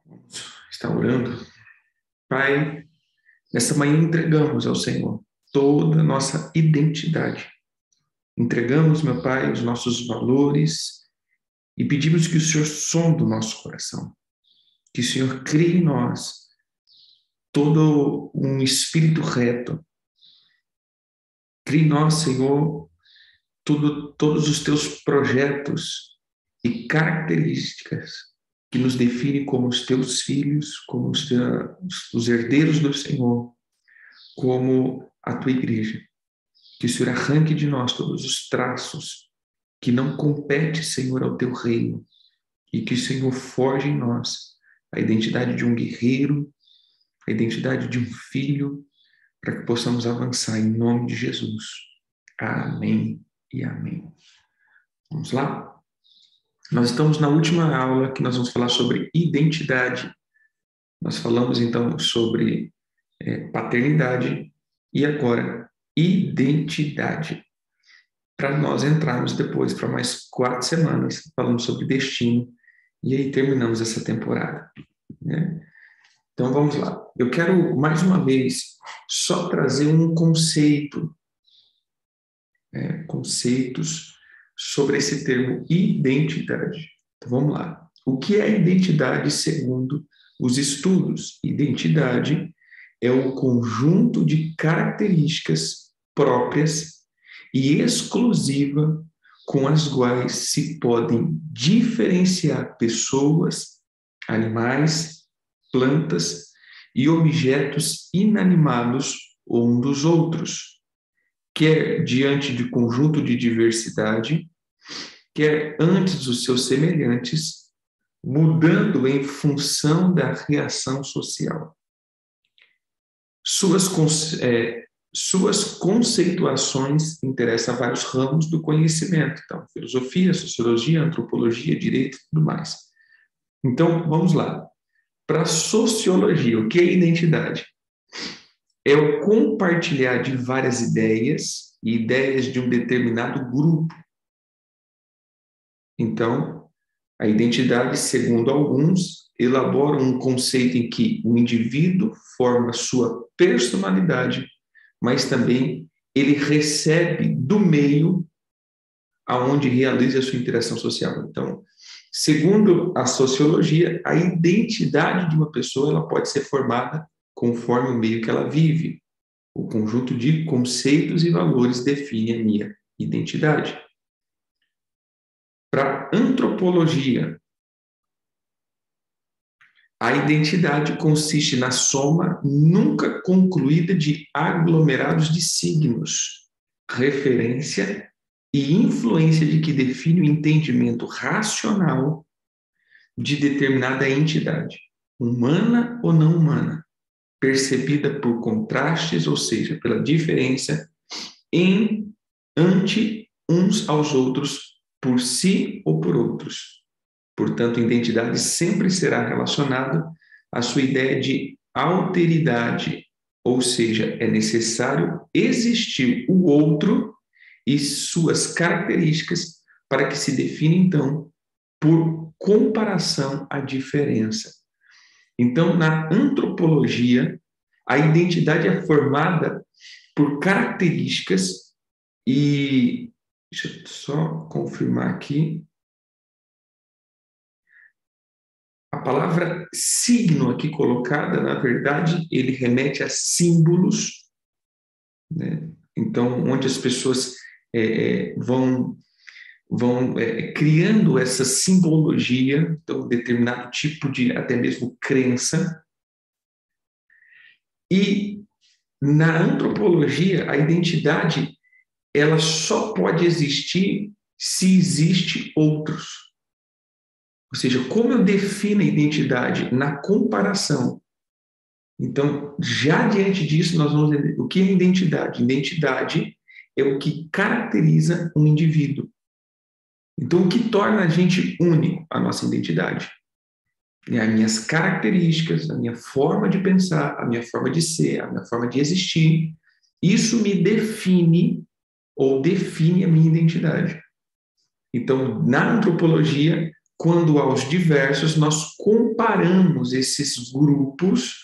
Vamos estar orando. Pai, nessa manhã entregamos ao Senhor toda a nossa identidade. Entregamos, meu Pai, os nossos valores e pedimos que o Senhor sonde o nosso coração, que o Senhor crie em nós todo um espírito reto. Crie em nós, Senhor, todos os teus projetos e características que nos definem como os teus filhos, como os herdeiros do Senhor, como a tua igreja. Que o Senhor arranque de nós todos os traços que não competem, Senhor, ao teu reino, e que o Senhor forge em nós a identidade de um guerreiro, a identidade de um filho, para que possamos avançar em nome de Jesus. Amém e amém. Vamos lá? Nós estamos na última aula que nós vamos falar sobre identidade. Nós falamos então sobre paternidade e agora identidade. Para nós entrarmos depois para mais 4 semanas falando sobre destino e aí terminamos essa temporada, né? Então vamos lá. Eu quero mais uma vez só trazer um conceito, conceitos sobre esse termo identidade. Então vamos lá. O que é identidade segundo os estudos? Identidade é o conjunto de características próprias e exclusiva com as quais se podem diferenciar pessoas, animais, plantas e objetos inanimados um dos outros, quer diante de conjunto de diversidade, quer antes dos seus semelhantes, mudando em função da reação social. Suas conceituações interessam a vários ramos do conhecimento, então, filosofia, sociologia, antropologia, direito e tudo mais. Então, vamos lá. Para a sociologia, o que é identidade? É o compartilhar de várias ideias e ideias de um determinado grupo. Então, a identidade, segundo alguns, elabora um conceito em que o indivíduo forma sua personalidade, mas também ele recebe do meio aonde realiza a sua interação social. Então, segundo a sociologia, a identidade de uma pessoa ela pode ser formada conforme o meio que ela vive. O conjunto de conceitos e valores define a minha identidade. Para a antropologia, a identidade consiste na soma nunca concluída de aglomerados de signos, referência e influência de que define o entendimento racional de determinada entidade, humana ou não humana, percebida por contrastes, ou seja, pela diferença ante uns aos outros, por si ou por outros. Portanto, identidade sempre será relacionada à sua ideia de alteridade, ou seja, é necessário existir o outro e suas características para que se defina, então, por comparação à diferença. Então, na antropologia, a identidade é formada por características e... Deixa eu só confirmar aqui. A palavra signo aqui colocada, na verdade, ele remete a símbolos, né? Então, onde as pessoas vão criando essa simbologia, então, determinado tipo de, até mesmo, crença. E, na antropologia, a identidade, ela só pode existir se existe outros. Ou seja, como eu defino a identidade na comparação. Então, já diante disso, nós vamos ver o que é identidade. Identidade é o que caracteriza um indivíduo. Então, o que torna a gente único, a nossa identidade? É as minhas características, a minha forma de pensar, a minha forma de ser, a minha forma de existir. Isso me define ou define a minha identidade. Então, na antropologia, quando aos diversos, nós comparamos esses grupos,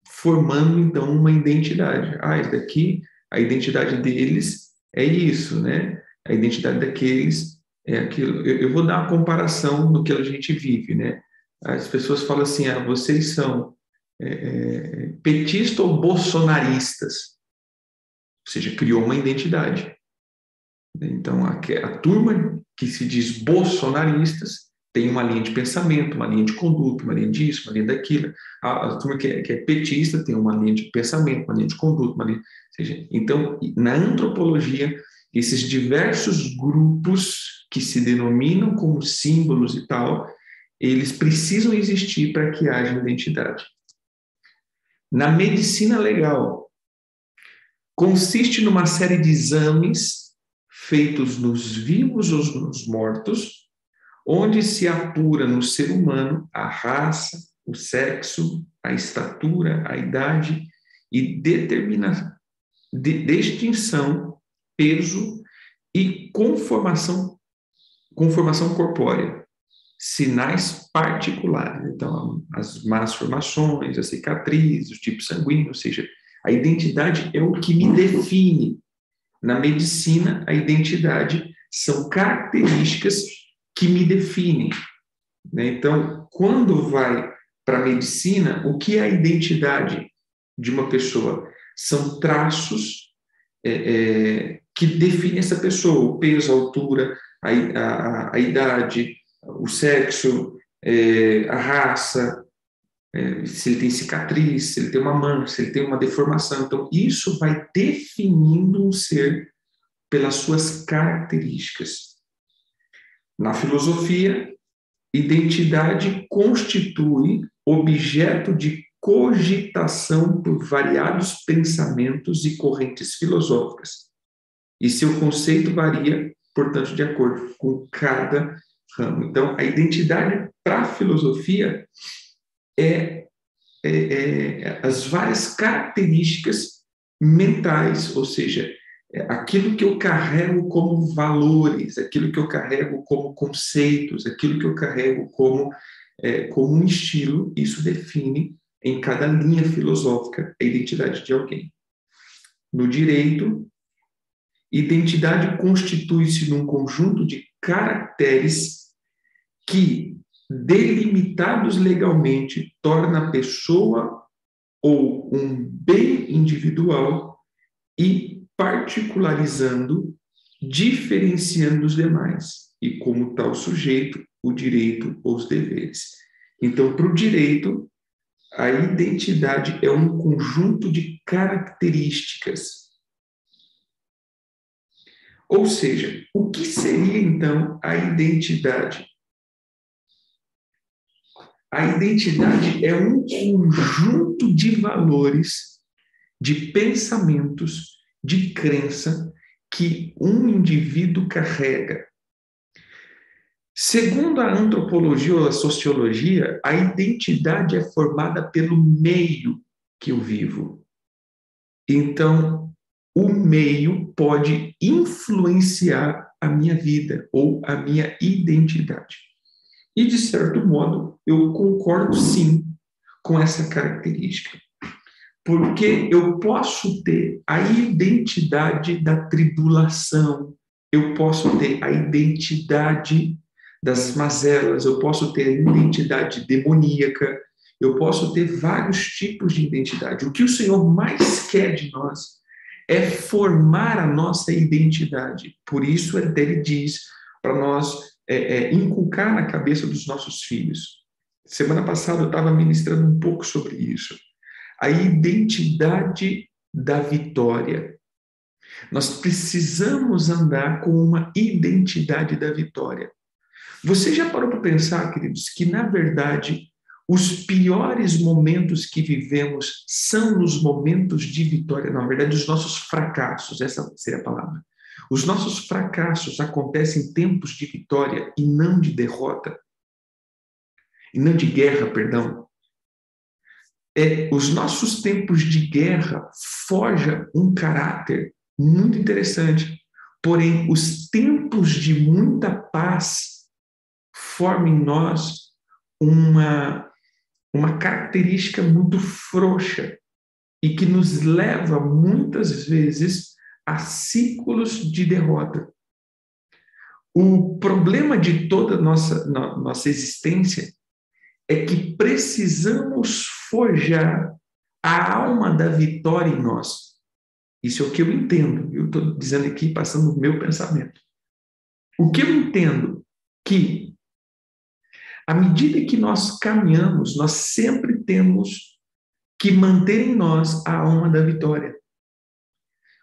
formando, então, uma identidade. Esse daqui, a identidade deles é isso, né? A identidade daqueles é aquilo. Eu vou dar uma comparação no que a gente vive, né? As pessoas falam assim, vocês são petistas ou bolsonaristas? Ou seja, criou uma identidade. Então, a turma que se diz bolsonaristas tem uma linha de pensamento, uma linha de conduta, uma linha disso, uma linha daquilo. A turma que é petista tem uma linha de pensamento, uma linha de conduta, ou seja, então, na antropologia, esses diversos grupos que se denominam como símbolos e tal, eles precisam existir para que haja identidade. Na medicina legal, consiste numa série de exames feitos nos vivos ou nos mortos, onde se apura no ser humano a raça, o sexo, a estatura, a idade e determina distinção, peso e conformação corpórea, sinais particulares. Então, as más formações, as cicatrizes, o tipo sanguíneo, ou seja, a identidade é o que me define. Na medicina, a identidade são características que me definem, né? Então, quando vai para a medicina, o que é a identidade de uma pessoa? São traços que definem essa pessoa: o peso, a altura, a idade, o sexo, a raça, se ele tem cicatriz, se ele tem uma mancha, se ele tem uma deformação. Então, isso vai definindo um ser pelas suas características. Na filosofia, identidade constitui objeto de cogitação por variados pensamentos e correntes filosóficas. E seu conceito varia, portanto, de acordo com cada ramo. Então, a identidade para a filosofia é as várias características mentais, ou seja, aquilo que eu carrego como valores, aquilo que eu carrego como conceitos, aquilo que eu carrego como um estilo, isso define em cada linha filosófica a identidade de alguém. No direito, identidade constitui-se num conjunto de caracteres que, delimitados legalmente, torna a pessoa ou um bem individual e particularizando, diferenciando os demais, e como tal sujeito, o direito ou os deveres. Então, para o direito, a identidade é um conjunto de características. Ou seja, o que seria, então, a identidade? A identidade é um conjunto de valores, de pensamentos, de crença que um indivíduo carrega. Segundo a antropologia ou a sociologia, a identidade é formada pelo meio que eu vivo. Então, o meio pode influenciar a minha vida ou a minha identidade. E, de certo modo, eu concordo, sim, com essa característica. Porque eu posso ter a identidade da tribulação, eu posso ter a identidade das mazelas, eu posso ter a identidade demoníaca, eu posso ter vários tipos de identidade. O que o Senhor mais quer de nós é formar a nossa identidade. Por isso, ele diz para nós inculcar na cabeça dos nossos filhos. Semana passada eu estava ministrando um pouco sobre isso. A identidade da vitória. Nós precisamos andar com uma identidade da vitória. Você já parou para pensar, queridos, que, na verdade, os piores momentos que vivemos são os momentos de vitória? Na verdade, os nossos fracassos, essa seria a palavra. Os nossos fracassos acontecem em tempos de vitória e não de derrota. E não de guerra, perdão. Os nossos tempos de guerra forjam um caráter muito interessante. Porém, os tempos de muita paz forma em nós uma característica muito frouxa e que nos leva, muitas vezes, a ciclos de derrota. O problema de toda a nossa existência é que precisamos forjar a alma da vitória em nós. Isso é o que eu entendo. Eu estou dizendo aqui, passando o meu pensamento. O que eu entendo que, à medida que nós caminhamos, nós sempre temos que manter em nós a alma da vitória.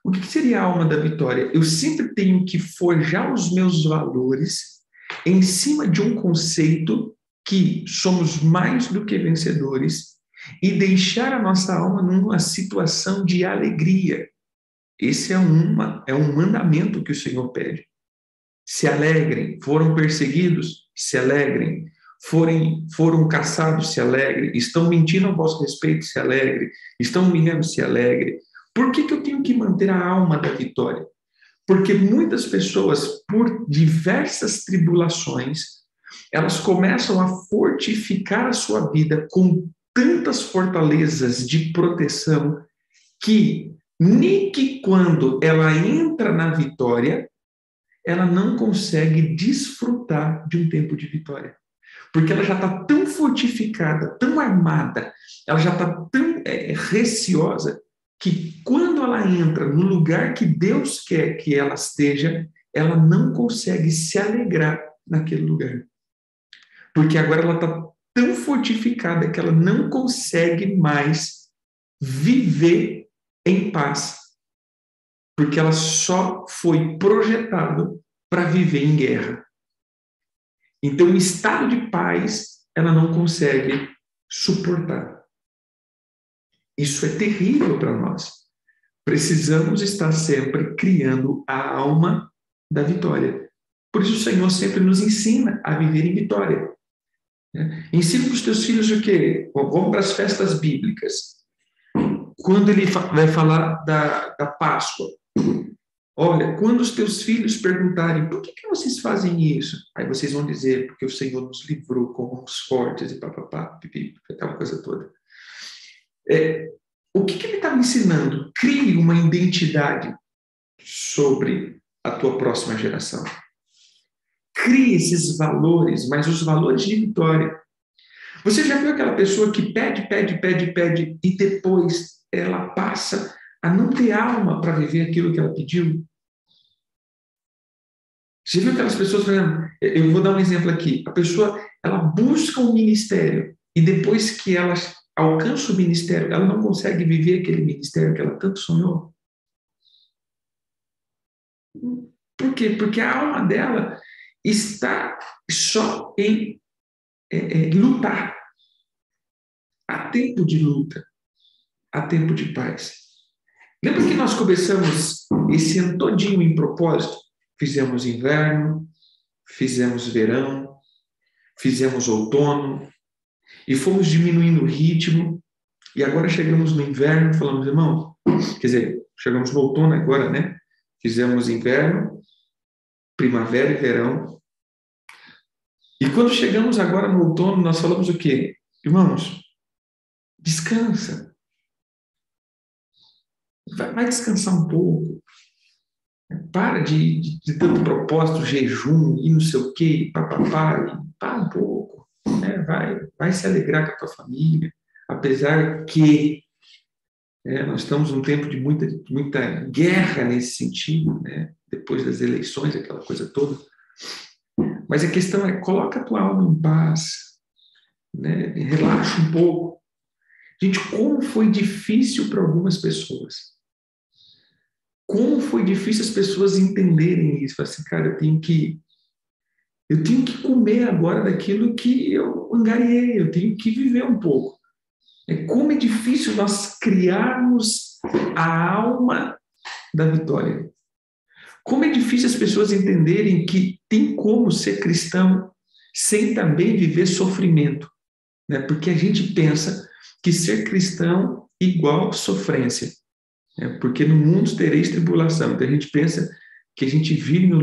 O que seria a alma da vitória? Eu sempre tenho que forjar os meus valores em cima de um conceito que somos mais do que vencedores e deixar a nossa alma numa situação de alegria. Esse é um mandamento que o Senhor pede. Se alegrem, foram perseguidos, se alegrem, foram caçados, se alegrem, estão mentindo a vosso respeito, se alegrem, estão humilhando, se alegrem. Por que eu tenho que manter a alma da vitória? Porque muitas pessoas, por diversas tribulações, elas começam a fortificar a sua vida com tantas fortalezas de proteção que nem que quando ela entra na vitória, ela não consegue desfrutar de um tempo de vitória. Porque ela já está tão fortificada, tão armada, ela já está tão receosa, que quando ela entra no lugar que Deus quer que ela esteja, ela não consegue se alegrar naquele lugar. Porque agora ela está tão fortificada que ela não consegue mais viver em paz. Porque ela só foi projetada para viver em guerra. Então, o estado de paz, ela não consegue suportar. Isso é terrível para nós. Precisamos estar sempre criando a alma da vitória. Por isso o Senhor sempre nos ensina a viver em vitória. Ensina para os teus filhos o quê? Vamos para as festas bíblicas. Quando ele vai falar da Páscoa, olha, quando os teus filhos perguntarem por que vocês fazem isso? Aí vocês vão dizer, porque o Senhor nos livrou com mãos fortes e papapá, pipi, aquela coisa toda. O que ele está me ensinando? Crie uma identidade sobre a tua próxima geração. Crie esses valores, mas os valores de vitória. Você já viu aquela pessoa que pede e depois ela passa a não ter alma para viver aquilo que ela pediu? Você viu aquelas pessoas falando? Eu vou dar um exemplo aqui. A pessoa, ela busca um ministério e depois que ela alcança o ministério, ela não consegue viver aquele ministério que ela tanto sonhou. Por quê? Porque a alma dela está só em lutar. Há tempo de luta, há tempo de paz. Lembra que nós começamos esse ano todinho em propósito? Fizemos inverno, fizemos verão, fizemos outono, e fomos diminuindo o ritmo, e agora chegamos no inverno e falamos, irmão, quer dizer, chegamos no outono agora, né? Fizemos inverno, primavera e verão. E quando chegamos agora no outono, nós falamos o quê? Irmãos, descansa. Vai descansar um pouco. Para de tanto propósito, jejum, e não sei o quê, papapá, para um pouco. Né? Vai se alegrar com a tua família. Apesar que nós estamos num tempo de muita guerra nesse sentido, né? Depois das eleições, aquela coisa toda. Mas a questão é, coloca a tua alma em paz, né? Relaxa um pouco. Gente, como foi difícil para algumas pessoas. Como foi difícil as pessoas entenderem isso. Assim, cara, eu tenho que comer agora daquilo que eu angariei, eu tenho que viver um pouco. Como é difícil nós criarmos a alma da vitória. Como é difícil as pessoas entenderem que tem como ser cristão sem também viver sofrimento. Né? Porque a gente pensa que ser cristão igual sofrência. Porque no mundo tereis tribulação. Então a gente pensa que a gente vive no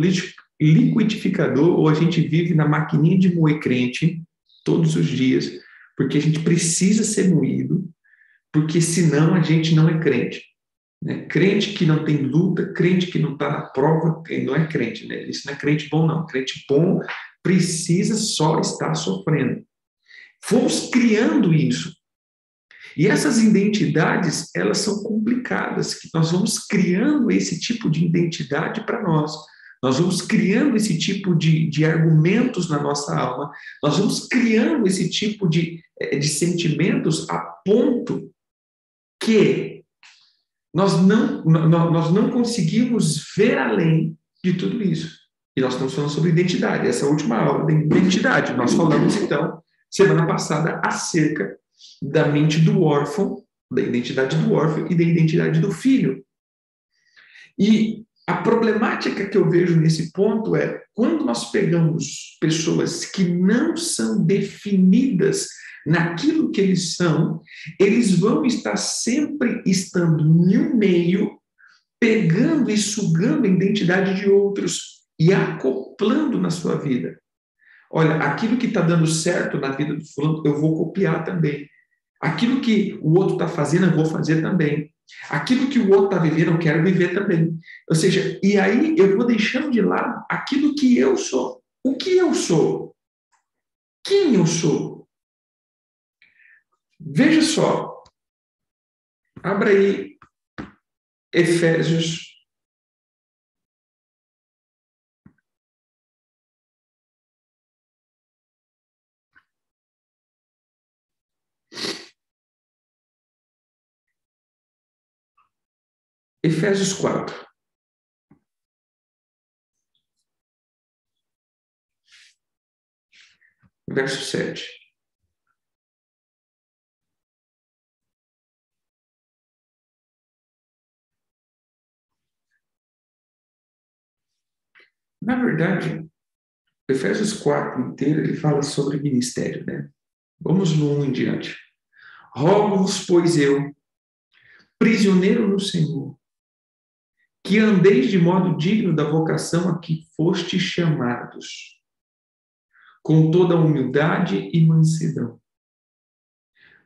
liquidificador ou a gente vive na maquininha de moer crente todos os dias, porque a gente precisa ser moído, porque senão a gente não é crente. Né? Crente que não tem luta, crente que não está na prova, não é crente. Né? Isso não é crente bom, não. Crente bom precisa só estar sofrendo. Fomos criando isso. E essas identidades, elas são complicadas, que nós vamos criando esse tipo de identidade para nós. Nós vamos criando esse tipo de argumentos na nossa alma, nós vamos criando esse tipo de sentimentos a ponto que nós não conseguimos ver além de tudo isso. E nós estamos falando sobre identidade, essa última aula da identidade. Nós falamos, então, semana passada, acerca da mente do órfão, da identidade do órfão e da identidade do filho. E a problemática que eu vejo nesse ponto é, quando nós pegamos pessoas que não são definidas naquilo que eles são, eles vão estar sempre estando em um meio, pegando e sugando a identidade de outros e acoplando na sua vida. Olha, aquilo que está dando certo na vida do fulano, eu vou copiar também. Aquilo que o outro está fazendo, eu vou fazer também. Aquilo que o outro está vivendo, eu quero viver também. Ou seja, e aí eu vou deixando de lado aquilo que eu sou. O que eu sou? Quem eu sou? Veja só. Abra aí Efésios. Efésios 4. Verso 7. Na verdade, Efésios 4 inteiro, ele fala sobre ministério, né? Vamos no 1 em diante. Rogo-vos, pois eu, prisioneiro no Senhor, que andeis de modo digno da vocação a que fostes chamados, com toda humildade e mansidão,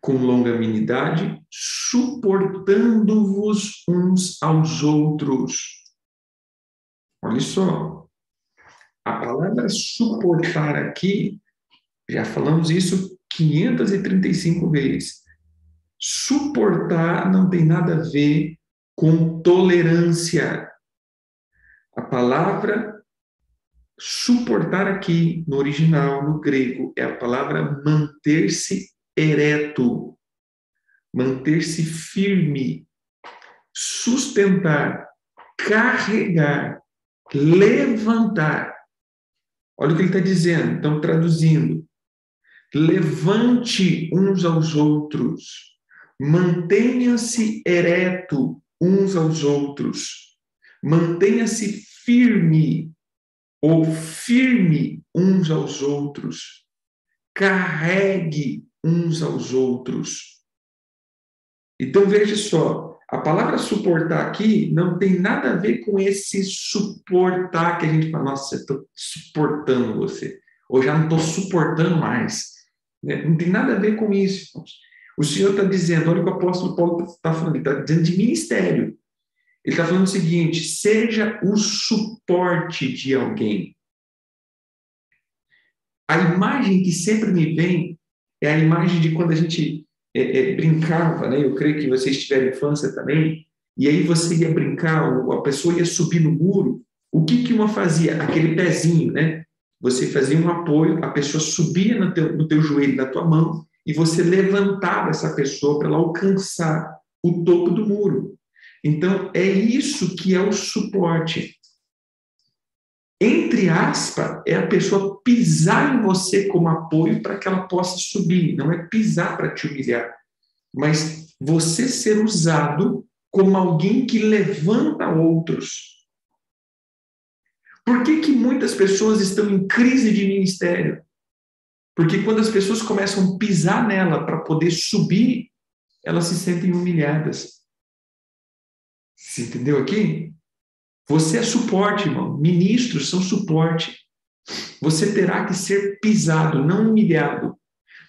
com longanimidade, suportando-vos uns aos outros. Olha só, a palavra suportar aqui, já falamos isso 535 vezes. Suportar não tem nada a ver com tolerância. A palavra suportar aqui, no original, no grego, é a palavra manter-se ereto, manter-se firme, sustentar, carregar, levantar. Olha o que ele está dizendo, então traduzindo. Levante uns aos outros, mantenha-se ereto uns aos outros, mantenha-se firme ou firme uns aos outros, carregue uns aos outros. Então veja só, a palavra suportar aqui não tem nada a ver com esse suportar que a gente fala, nossa, eu estou suportando você, ou já não estou suportando mais. Não tem nada a ver com isso. O Senhor está dizendo, olha o que o apóstolo Paulo está falando, ele está dizendo de ministério. Ele está falando o seguinte, seja o suporte de alguém. A imagem que sempre me vem é a imagem de quando a gente brincava, né? Eu creio que vocês tiveram infância também, e aí você ia brincar, a pessoa ia subir no muro, o que uma fazia? Aquele pezinho, né? Você fazia um apoio, a pessoa subia no teu joelho, na tua mão, e você levantava essa pessoa para ela alcançar o topo do muro. Então, é isso que é o suporte. Entre aspas, é a pessoa pisar em você como apoio para que ela possa subir. Não é pisar para te humilhar, mas você ser usado como alguém que levanta outros. Por que muitas pessoas estão em crise de ministério? Porque quando as pessoas começam a pisar nela para poder subir, elas se sentem humilhadas. Você entendeu aqui? Você é suporte, irmão. Ministros são suporte. Você terá que ser pisado, não humilhado.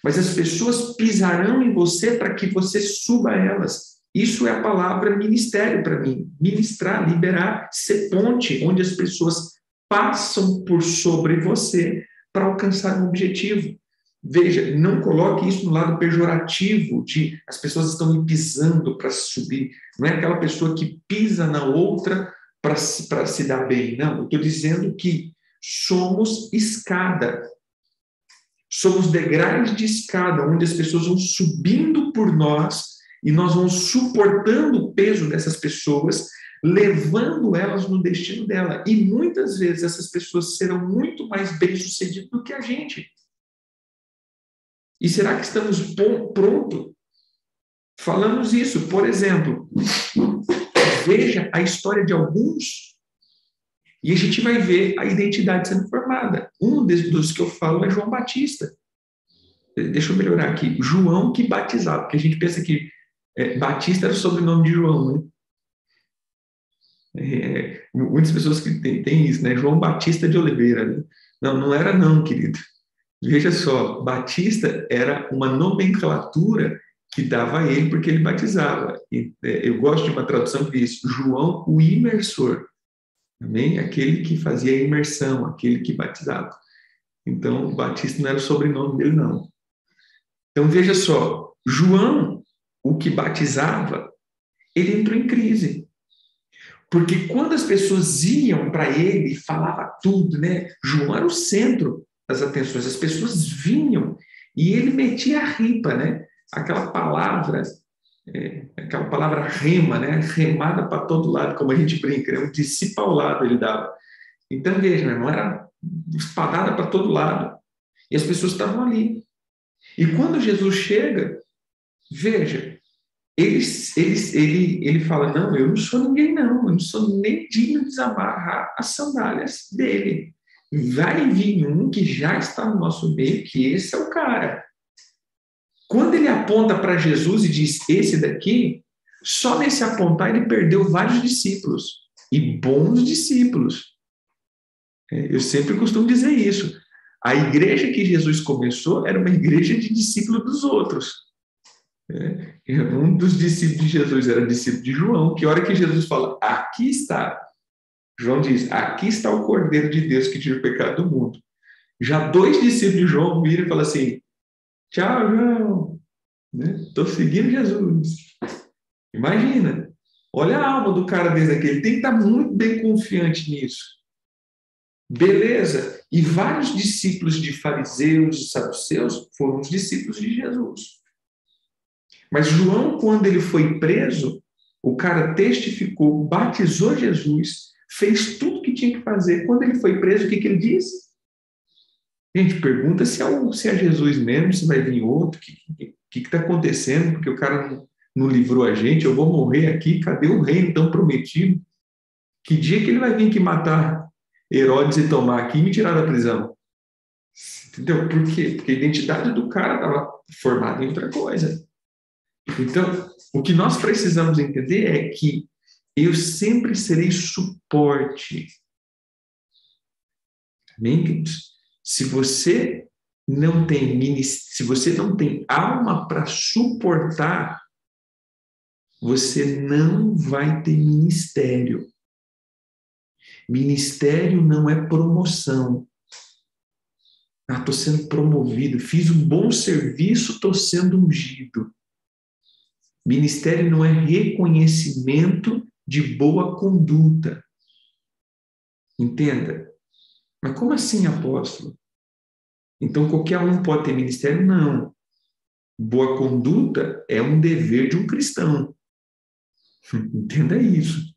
Mas as pessoas pisarão em você para que você suba elas. Isso é a palavra ministério para mim. Ministrar, liberar, ser ponte, onde as pessoas passam por sobre você para alcançar um objetivo. Veja, não coloque isso no lado pejorativo de as pessoas estão me pisando para subir. Não é aquela pessoa que pisa na outra para se dar bem. Não, eu estou dizendo que somos escada. Somos degraus de escada, onde as pessoas vão subindo por nós e nós vamos suportando o peso dessas pessoas, levando elas no destino dela. E muitas vezes essas pessoas serão muito mais bem-sucedidas do que a gente. E será que estamos prontos? Falamos isso, por exemplo, veja a história de alguns e a gente vai ver a identidade sendo formada. Um dos que eu falo é João Batista. Deixa eu melhorar aqui. João que batizava, porque a gente pensa que Batista era o sobrenome de João, né? Muitas pessoas que têm isso, né? João Batista de Oliveira. Né? Não, não era não, querido. Veja só, Batista era uma nomenclatura que dava a ele porque ele batizava. Eu gosto de uma tradução que diz João o imersor. Amém? Aquele que fazia a imersão, aquele que batizava. Então, Batista não era o sobrenome dele, não. Então, veja só, João, o que batizava, ele entrou em crise. Porque quando as pessoas iam para ele e falava tudo, né? João era o centro das atenções. As pessoas vinham e ele metia a ripa, né? Aquela palavra rema, né? Remada para todo lado, como a gente brinca, né? Um discipulado ele dava. Então, veja, meu irmão, era espadada para todo lado. E as pessoas estavam ali. E quando Jesus chega, veja, ele fala, não, eu não sou ninguém, não. Eu não sou nem digno de desamarrar as sandálias dele. Vai vir um que já está no nosso meio, que esse é o cara. Quando ele aponta para Jesus e diz, esse daqui, só nesse apontar ele perdeu vários discípulos. E bons discípulos. Eu sempre costumo dizer isso. A igreja que Jesus começou era uma igreja de discípulos dos outros. Um dos discípulos de Jesus era discípulo de João, que a hora que Jesus fala, aqui está, João diz, aqui está o Cordeiro de Deus que tira o pecado do mundo. Já 2 discípulos de João viram e falam assim, tchau, João, estou seguindo Jesus. Imagina, olha a alma do cara desde aquele, ele tem que estar muito bem confiante nisso. Beleza, e vários discípulos de fariseus e saduceus foram os discípulos de Jesus. Mas João, quando ele foi preso, o cara testificou, batizou Jesus, fez tudo o que tinha que fazer. Quando ele foi preso, o que ele disse? Gente, pergunta se é Jesus mesmo, se vai vir outro, o que está acontecendo, porque o cara não livrou a gente, eu vou morrer aqui, cadê o reino tão prometido? Que dia que ele vai vir aqui matar Herodes e tomar aqui e me tirar da prisão? Entendeu? Por quê? Porque a identidade do cara estava formada em outra coisa. Então, o que nós precisamos entender é que eu sempre serei suporte. Amém, queridos? Se você não tem alma para suportar, você não vai ter ministério. Ministério não é promoção. Estou sendo promovido, fiz um bom serviço, estou sendo ungido. Ministério não é reconhecimento de boa conduta. Entenda? Mas como assim, apóstolo? Então qualquer um pode ter ministério? Não. Boa conduta é um dever de um cristão. Entenda isso.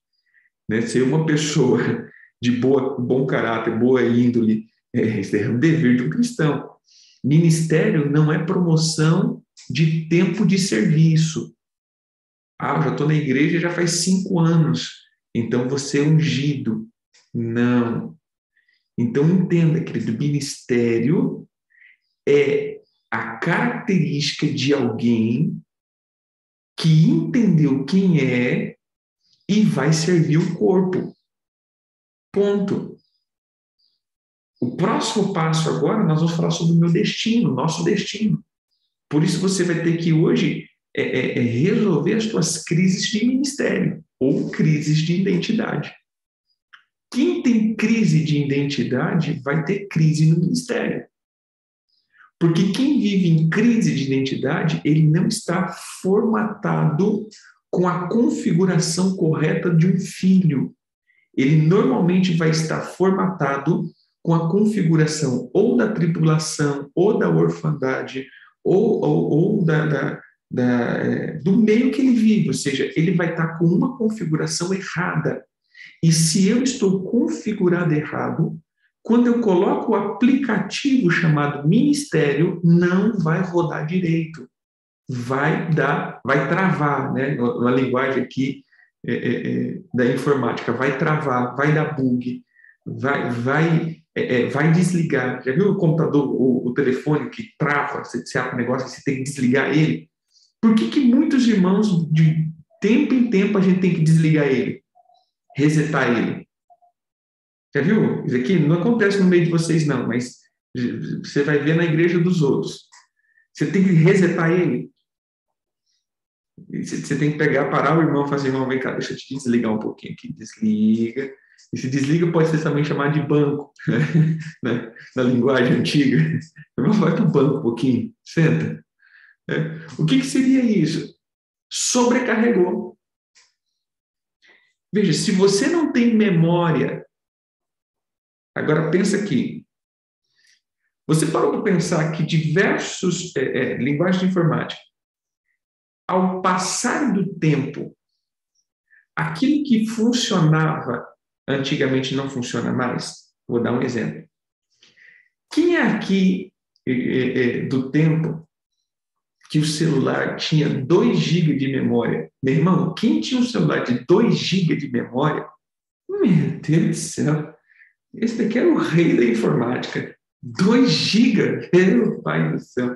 Ser uma pessoa de bom caráter, boa índole, é um dever de um cristão. Ministério não é promoção de tempo de serviço. Eu já estou na igreja já faz 5 anos, então você é ungido. Não. Então entenda, querido, ministério é a característica de alguém que entendeu quem é e vai servir o corpo. Ponto. O próximo passo agora, nós vamos falar sobre o meu destino, nosso destino. Por isso você vai ter que hoje resolver as suas crises de ministério ou crises de identidade. Quem tem crise de identidade vai ter crise no ministério. Porque quem vive em crise de identidade, ele não está formatado com a configuração correta de um filho. Ele normalmente vai estar formatado com a configuração ou da tribulação, ou da orfandade, ou do meio que ele vive, ou seja, ele vai estar com uma configuração errada. E se eu estou configurado errado, quando eu coloco o aplicativo chamado ministério, não vai rodar direito. Vai travar, né? Na linguagem aqui da informática, vai travar, vai dar bug, vai desligar. Já viu o computador, o telefone que trava, você abre um negócio e você tem que desligar ele? Por que muitos irmãos, de tempo em tempo, a gente tem que desligar ele? Resetar ele? Já viu? Isso aqui não acontece no meio de vocês, não, mas você vai ver na igreja dos outros. Você tem que resetar ele. Você tem que parar o irmão e falar assim, irmão, vem cá, deixa eu te desligar um pouquinho aqui. Desliga. E se desliga pode ser também chamado de banco, né? Na linguagem antiga. O irmão vai para o banco um pouquinho, senta. O que seria isso? Sobrecarregou. Veja, se você não tem memória, agora pensa aqui, você parou para pensar que diversos linguagens de informática, ao passar do tempo, aquilo que funcionava antigamente não funciona mais? Vou dar um exemplo. Quem é aqui do tempo que o celular tinha 2 GB de memória? Meu irmão, quem tinha um celular de 2 GB de memória? Meu Deus do céu, esse daqui era o rei da informática. 2 GB, meu pai do céu.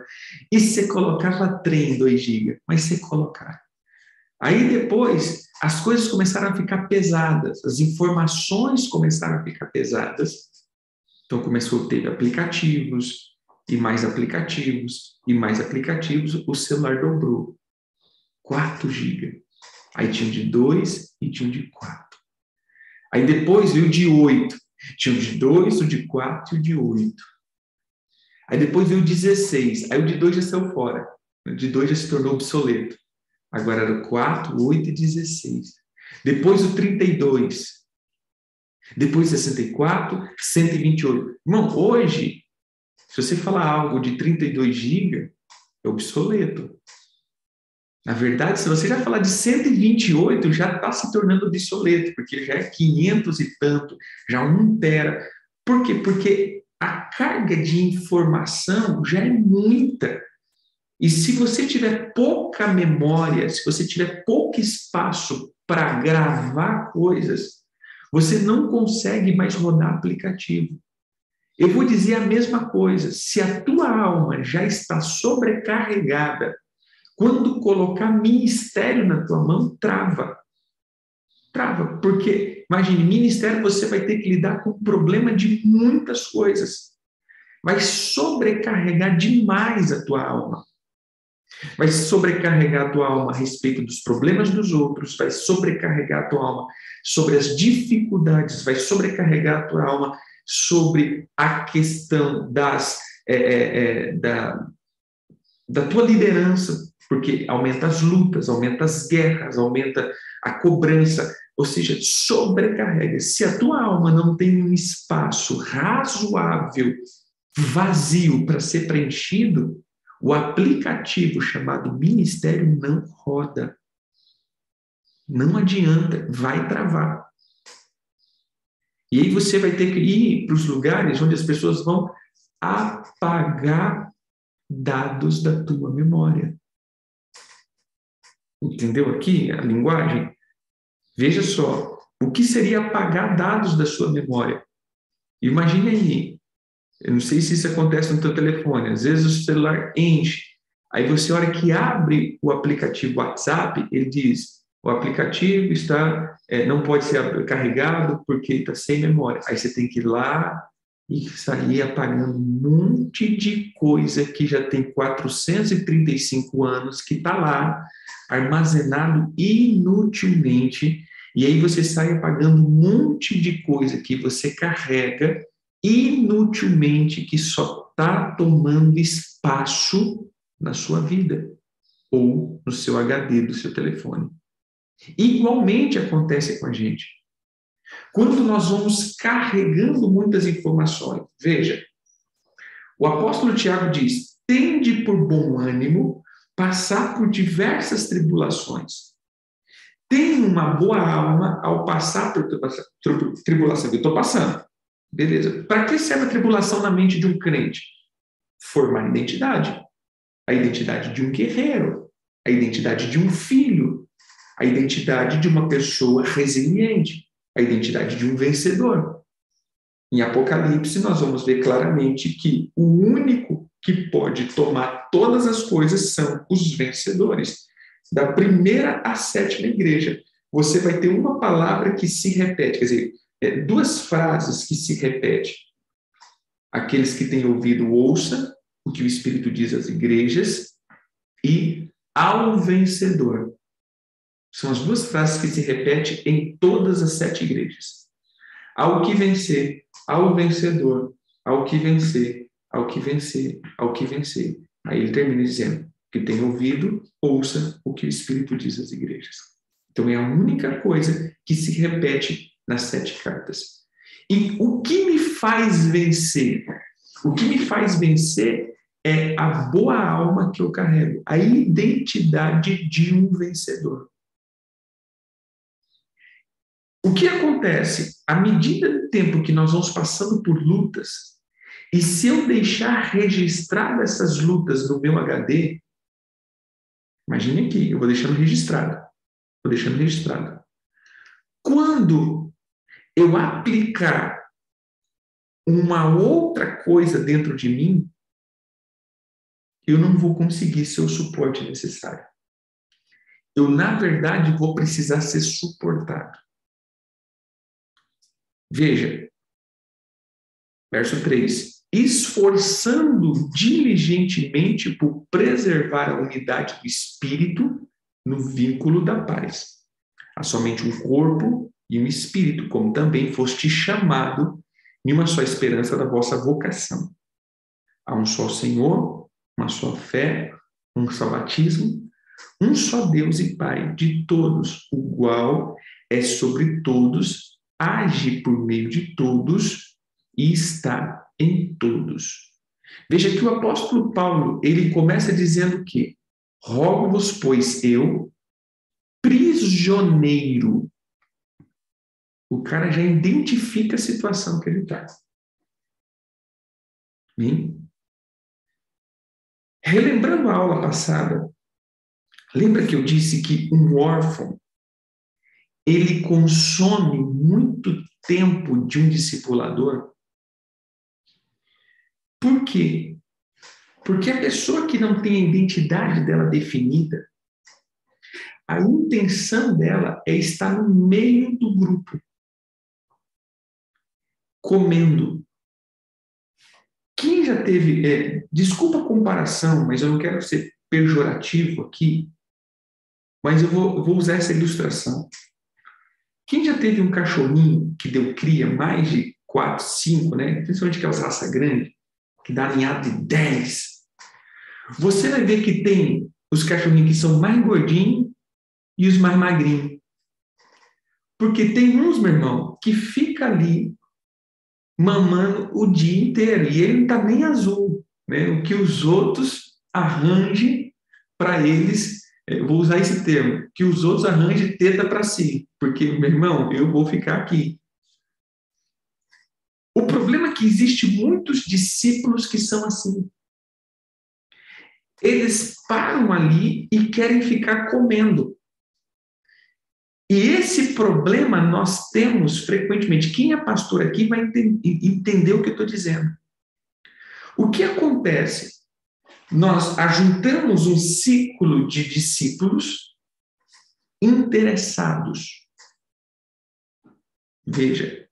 E você colocava trem 2 GB, mas você colocava. Aí depois as coisas começaram a ficar pesadas, as informações começaram a ficar pesadas. Então começou a ter aplicativos, e mais aplicativos, e mais aplicativos, o celular dobrou. 4 GB. Aí tinha de 2 e tinha de 4. Aí depois veio o de 8. Tinha o de 2, o de 4 e o de 8. Aí depois veio o 16. Aí o de 2 já saiu fora. O de 2 já se tornou obsoleto. Agora era o 4, 8 e 16. Depois o 32. Depois 64, 128. Irmão, hoje, se você falar algo de 32 GB, é obsoleto. Na verdade, se você já falar de 128, já está se tornando obsoleto, porque já é 500 e tanto, já 1 tera. Por quê? Porque a carga de informação já é muita. E se você tiver pouca memória, se você tiver pouco espaço para gravar coisas, você não consegue mais rodar aplicativo. Eu vou dizer a mesma coisa. Se a tua alma já está sobrecarregada, quando colocar ministério na tua mão, trava. Trava, porque, imagine, ministério você vai ter que lidar com o problema de muitas coisas. Vai sobrecarregar demais a tua alma. Vai sobrecarregar a tua alma a respeito dos problemas dos outros, vai sobrecarregar a tua alma sobre as dificuldades, vai sobrecarregar a tua alma sobre a questão da tua liderança, porque aumenta as lutas, aumenta as guerras, aumenta a cobrança, ou seja, sobrecarrega. Se a tua alma não tem um espaço razoável, vazio para ser preenchido, o aplicativo chamado ministério não roda. Não adianta, vai travar. E aí você vai ter que ir para os lugares onde as pessoas vão apagar dados da tua memória. Entendeu aqui a linguagem? Veja só, o que seria apagar dados da sua memória? Imagine aí, eu não sei se isso acontece no teu telefone, às vezes o celular enche, aí você, a hora que abre o aplicativo WhatsApp, ele diz, o aplicativo não pode ser carregado porque está sem memória. Aí você tem que ir lá e sair apagando um monte de coisa que já tem 435 anos, que está lá, armazenado inutilmente, e aí você sai apagando um monte de coisa que você carrega inutilmente, que só está tomando espaço na sua vida ou no seu HD do seu telefone. Igualmente acontece com a gente. Quando nós vamos carregando muitas informações, veja, o apóstolo Tiago diz: tende por bom ânimo passar por diversas tribulações. Tenha uma boa alma ao passar por tribulação. Eu estou passando. Beleza. Para que serve a tribulação na mente de um crente? Formar identidade. A identidade de um guerreiro. A identidade de um filho. A identidade de uma pessoa resiliente. A identidade de um vencedor. Em Apocalipse, nós vamos ver claramente que o único que pode tomar todas as coisas são os vencedores. Da primeira à sétima igreja, você vai ter uma palavra que se repete, quer dizer, duas frases que se repetem. Aqueles que têm ouvido, ouça o que o Espírito diz às igrejas, e ao vencedor. São as duas frases que se repetem em todas as 7 igrejas. Ao que vencer, ao vencedor, ao que vencer, ao que vencer, ao que vencer. Aí ele termina dizendo: que tem ouvido, ouça o que o Espírito diz às igrejas. Então é a única coisa que se repete nas 7 cartas. E o que me faz vencer? O que me faz vencer é a boa alma que eu carrego, a identidade de um vencedor. O que acontece? À medida do tempo que nós vamos passando por lutas, e se eu deixar registrado essas lutas no meu HD, imagine aqui, eu vou deixando registrado. Vou deixando registrado. Quando eu aplicar uma outra coisa dentro de mim, eu não vou conseguir ser o suporte necessário. Eu, na verdade, vou precisar ser suportado. Veja, verso 3. Esforçando diligentemente por preservar a unidade do espírito no vínculo da paz. Há somente um corpo e um espírito, como também foste chamado em uma só esperança da vossa vocação. Há um só Senhor, uma só fé, um só batismo, um só Deus e Pai de todos, o qual é sobre todos, age por meio de todos e está em todos. Veja que o apóstolo Paulo, ele começa dizendo que: rogo-vos, pois eu, prisioneiro. O cara já identifica a situação que ele está. Relembrando a aula passada, lembra que eu disse que um órfão, ele consome muito tempo de um discipulador? Por quê? Porque a pessoa que não tem a identidade dela definida, a intenção dela é estar no meio do grupo, comendo. Quem já teve... desculpa a comparação, mas eu não quero ser pejorativo aqui, mas eu vou usar essa ilustração. Quem já teve um cachorrinho que deu cria, mais de 4, 5, né? Principalmente aquelas raças grandes, que dá ninhada de 10. Você vai ver que tem os cachorrinhos que são mais gordinhos e os mais magrinhos. Porque tem uns, meu irmão, que fica ali mamando o dia inteiro e ele não está nem azul, né? O que os outros arranjem para eles, vou usar esse termo, que os outros arranjem teta para si, porque, meu irmão, eu vou ficar aqui. O problema é que existe muitos discípulos que são assim. Eles param ali e querem ficar comendo. E esse problema nós temos frequentemente. Quem é pastor aqui vai entender o que eu estou dizendo. O que acontece? Nós ajuntamos um ciclo de discípulos interessados. Veja,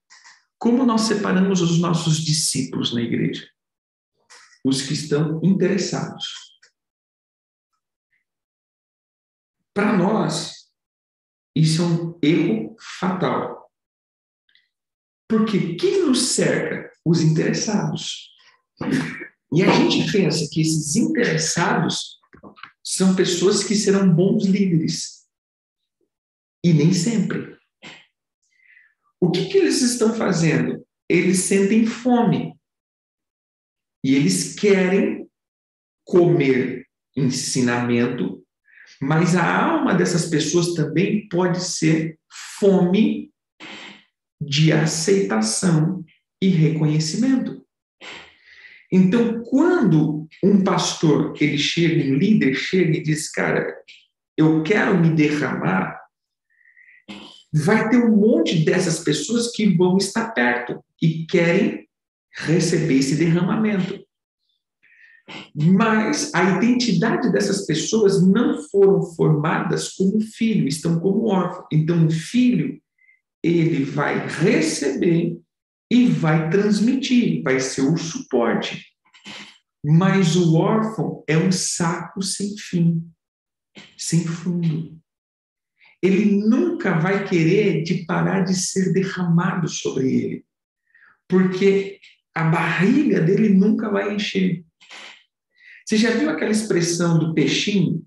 como nós separamos os nossos discípulos na igreja? Os que estão interessados. Para nós, isso é um erro fatal. Porque quem nos cerca? Os interessados. E a gente pensa que esses interessados são pessoas que serão bons líderes. E nem sempre. O que eles estão fazendo? Eles sentem fome. E eles querem comer ensinamento, mas a alma dessas pessoas também pode ser fome de aceitação e reconhecimento. Então, quando um pastor, ele chega, um líder chega e diz, cara, eu quero me derramar, vai ter um monte dessas pessoas que vão estar perto e querem receber esse derramamento. Mas a identidade dessas pessoas não foram formadas como filho, estão como órfão. Então, o filho, ele vai receber e vai transmitir, vai ser o suporte. Mas o órfão é um saco sem fim, sem fundo. Ele nunca vai querer de parar de ser derramado sobre ele, porque a barriga dele nunca vai encher. Você já viu aquela expressão do peixinho?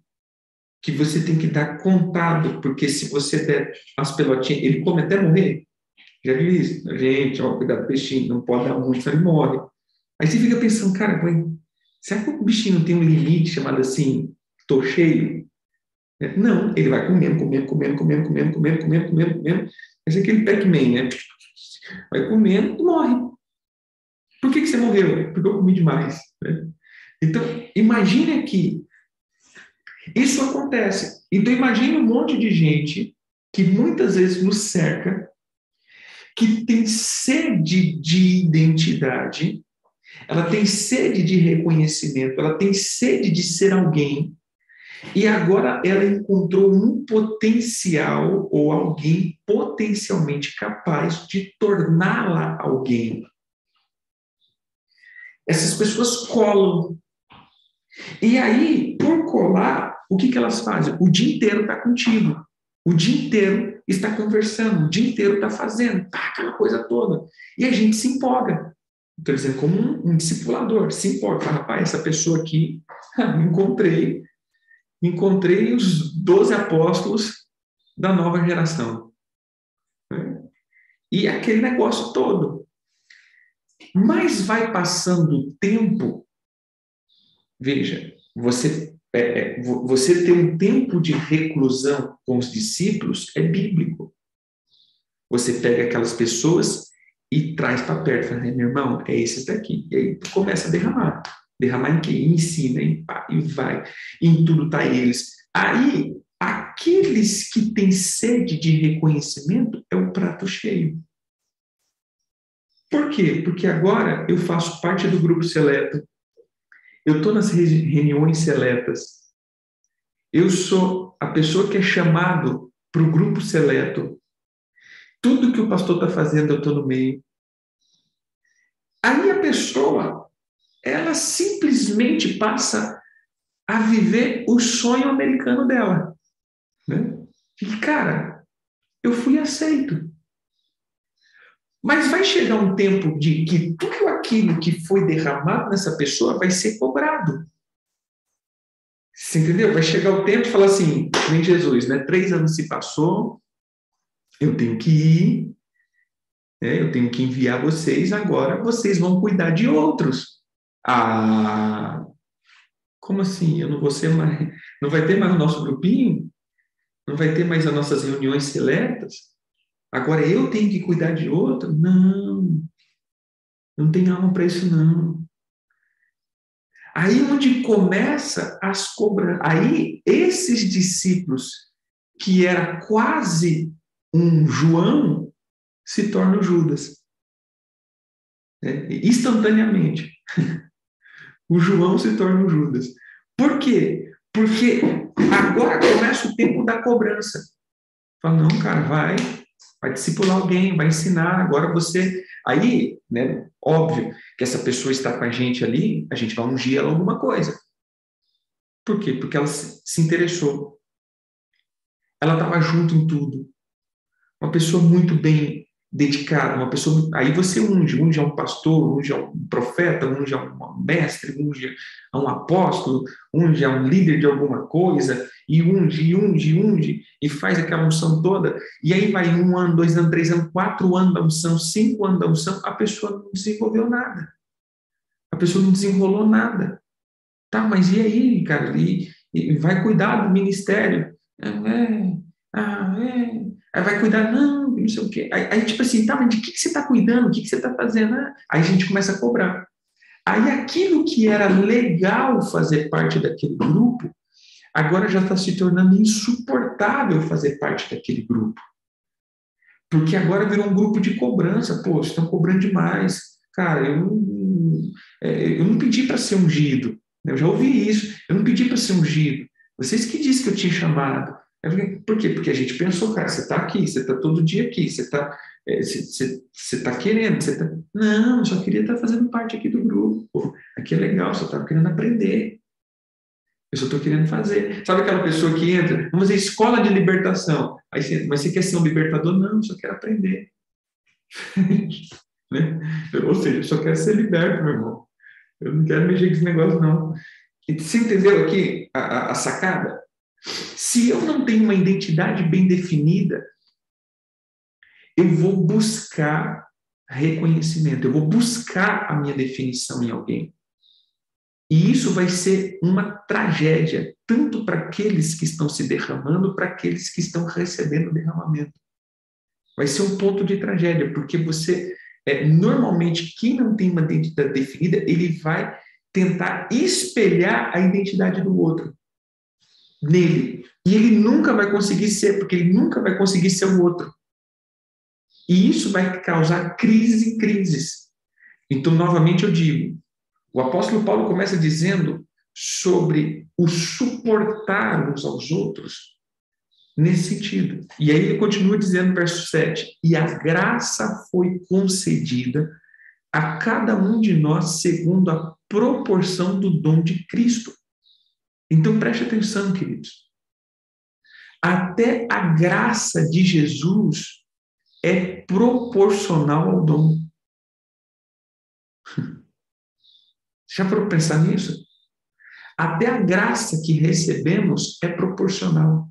Que você tem que dar contado, porque se você der as pelotinhas, ele come até morrer. Já viu isso? Gente, ó, cuidado do peixinho, não pode dar muito, senão ele morre. Aí você fica pensando, cara, será que o bichinho tem um limite chamado assim, tô cheio? Não, ele vai comendo, comendo, comendo, comendo, comendo, comendo, comendo, comendo, comendo. Mas é aquele Pac-Man, né? Vai comendo e morre. Por que você morreu? Porque eu comi demais. Né? Então, imagine que isso acontece. Então, imagine um monte de gente que muitas vezes nos cerca, que tem sede de identidade, ela tem sede de reconhecimento, ela tem sede de ser alguém, e agora ela encontrou um potencial ou alguém potencialmente capaz de torná-la alguém. Essas pessoas colam. E aí, por colar, o que elas fazem? O dia inteiro está contigo. O dia inteiro está conversando. O dia inteiro está fazendo. Tá, aquela coisa toda. E a gente se empolga. Estou dizendo como um discipulador. Se empolga. Fala, rapaz, essa pessoa aqui, encontrei os 12 apóstolos da nova geração. E aquele negócio todo. Mas vai passando o tempo. Veja, você ter um tempo de reclusão com os discípulos é bíblico. Você pega aquelas pessoas e traz para perto. Fala, meu irmão, é esse daqui. E aí tu começa a derramar. Derramar em quê? Ensina, e vai. Em tudo está eles. Aí, aqueles que têm sede de reconhecimento é o prato cheio. Por quê? Porque agora eu faço parte do grupo seleto. Eu estou nas reuniões seletas. Eu sou a pessoa que é chamado para o grupo seleto. Tudo que o pastor está fazendo, eu estou no meio. Aí a pessoa, ela simplesmente passa a viver o sonho americano dela. Né? E, cara, eu fui aceito. Mas vai chegar um tempo de que tudo aquilo que foi derramado nessa pessoa vai ser cobrado. Você entendeu? Vai chegar o tempo de falar assim, nem Jesus, né? 3 anos se passou, eu tenho que ir, né? Eu tenho que enviar vocês, agora vocês vão cuidar de outros. Ah, como assim? Eu não vou ser mais, não vai ter mais o nosso grupinho? Não vai ter mais as nossas reuniões seletas? Agora eu tenho que cuidar de outro? Não tem alma para isso, não. Aí onde começa as cobranças. Aí esses discípulos, que era quase um João, se tornam Judas. Instantaneamente. O João se torna um Judas. Por quê? Porque agora começa o tempo da cobrança. Fala, não, cara, vai discipular alguém, vai ensinar, agora você... Aí, né, óbvio que essa pessoa está com a gente ali, a gente vai ungir ela alguma coisa. Por quê? Porque ela se interessou. Ela estava junto em tudo. Uma pessoa muito bem dedicada, uma pessoa... Aí você unge a um pastor, unge a um profeta, unge a um mestre, unge a um apóstolo, unge a um líder de alguma coisa, e unge, e faz aquela unção toda, e aí vai 1 ano, 2 anos, 3 anos, 4 anos da unção, 5 anos da unção, a pessoa não desenvolveu nada. A pessoa não desenrolou nada. Tá, mas e aí, cara? E vai cuidar do ministério? Aí vai cuidar, não sei o quê. Aí, tipo assim, tá, mas de que você está cuidando? O que você está fazendo? Aí a gente começa a cobrar. Aí aquilo que era legal fazer parte daquele grupo, agora já está se tornando insuportável fazer parte daquele grupo. Porque agora virou um grupo de cobrança. Pô, vocês estão cobrando demais. Cara, eu não pedi para ser ungido. Eu já ouvi isso. Eu não pedi para ser ungido. Vocês que disseram que eu tinha chamado. Por quê? Porque a gente pensou, cara, você está aqui, você está todo dia aqui, você está querendo, você tá... Não, eu só queria estar fazendo parte aqui do grupo. Pô, aqui é legal, só estava querendo aprender. Eu só estou querendo fazer. Sabe aquela pessoa que entra, vamos dizer, escola de libertação. Aí você entra, mas você quer ser um libertador? Não, eu só quero aprender. Né? Ou seja, eu só quero ser liberto, meu irmão. Eu não quero mexer com esse negócio, não. E você entendeu aqui a sacada? Se eu não tenho uma identidade bem definida, eu vou buscar reconhecimento, eu vou buscar a minha definição em alguém. E isso vai ser uma tragédia, tanto para aqueles que estão se derramando, para aqueles que estão recebendo o derramamento. Vai ser um ponto de tragédia, porque você, normalmente, quem não tem uma identidade definida, ele vai tentar espelhar a identidade do outro nele. E ele nunca vai conseguir ser, porque ele nunca vai conseguir ser o outro. E isso vai causar crises em crises. Então, novamente, eu digo, o apóstolo Paulo começa dizendo sobre o suportar uns aos outros nesse sentido. E aí ele continua dizendo, verso 7, e a graça foi concedida a cada um de nós segundo a proporção do dom de Cristo. Então preste atenção, queridos. Até a graça de Jesus é proporcional ao dom. Já foram pensar nisso? Até a graça que recebemos é proporcional.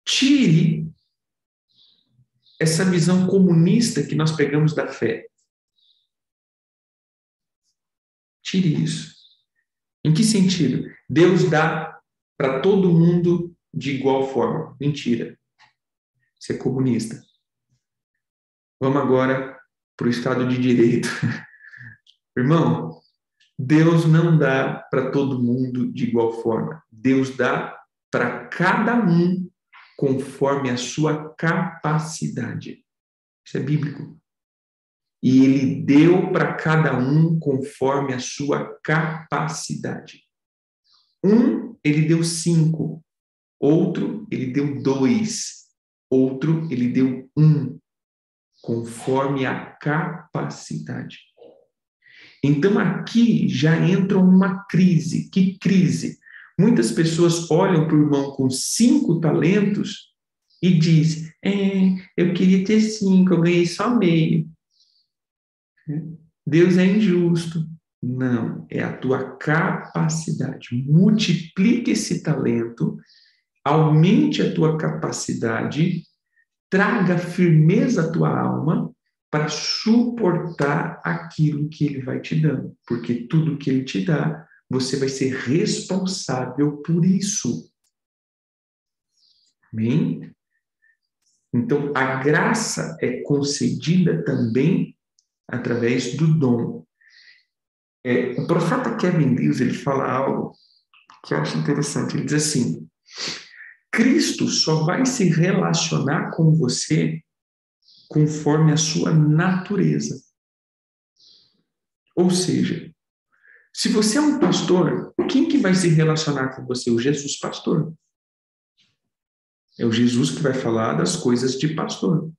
Tire essa visão comunista que nós pegamos da fé. Tire isso. Em que sentido? Deus dá para todo mundo de igual forma. Mentira. Isso é comunista. Vamos agora para o Estado de Direito. Irmão, Deus não dá para todo mundo de igual forma. Deus dá para cada um conforme a sua capacidade. Isso é bíblico. E ele deu para cada um conforme a sua capacidade. Ele deu 5. Outro, ele deu 2. Outro, ele deu 1. Conforme a capacidade. Então, aqui já entra uma crise. Que crise? Muitas pessoas olham para o irmão com 5 talentos e dizem, eu queria ter 5, eu ganhei só meio. Deus é injusto. Não, é a tua capacidade. Multiplique esse talento, aumente a tua capacidade, traga firmeza à tua alma para suportar aquilo que ele vai te dando. Porque tudo que ele te dá, você vai ser responsável por isso. Amém? Então, a graça é concedida também através do dom. O profeta Kevin Lewis, ele fala algo que eu acho interessante. Ele diz assim, Cristo só vai se relacionar com você conforme a sua natureza. Ou seja, se você é um pastor, quem que vai se relacionar com você? O Jesus pastor? É o Jesus que vai falar das coisas de pastor.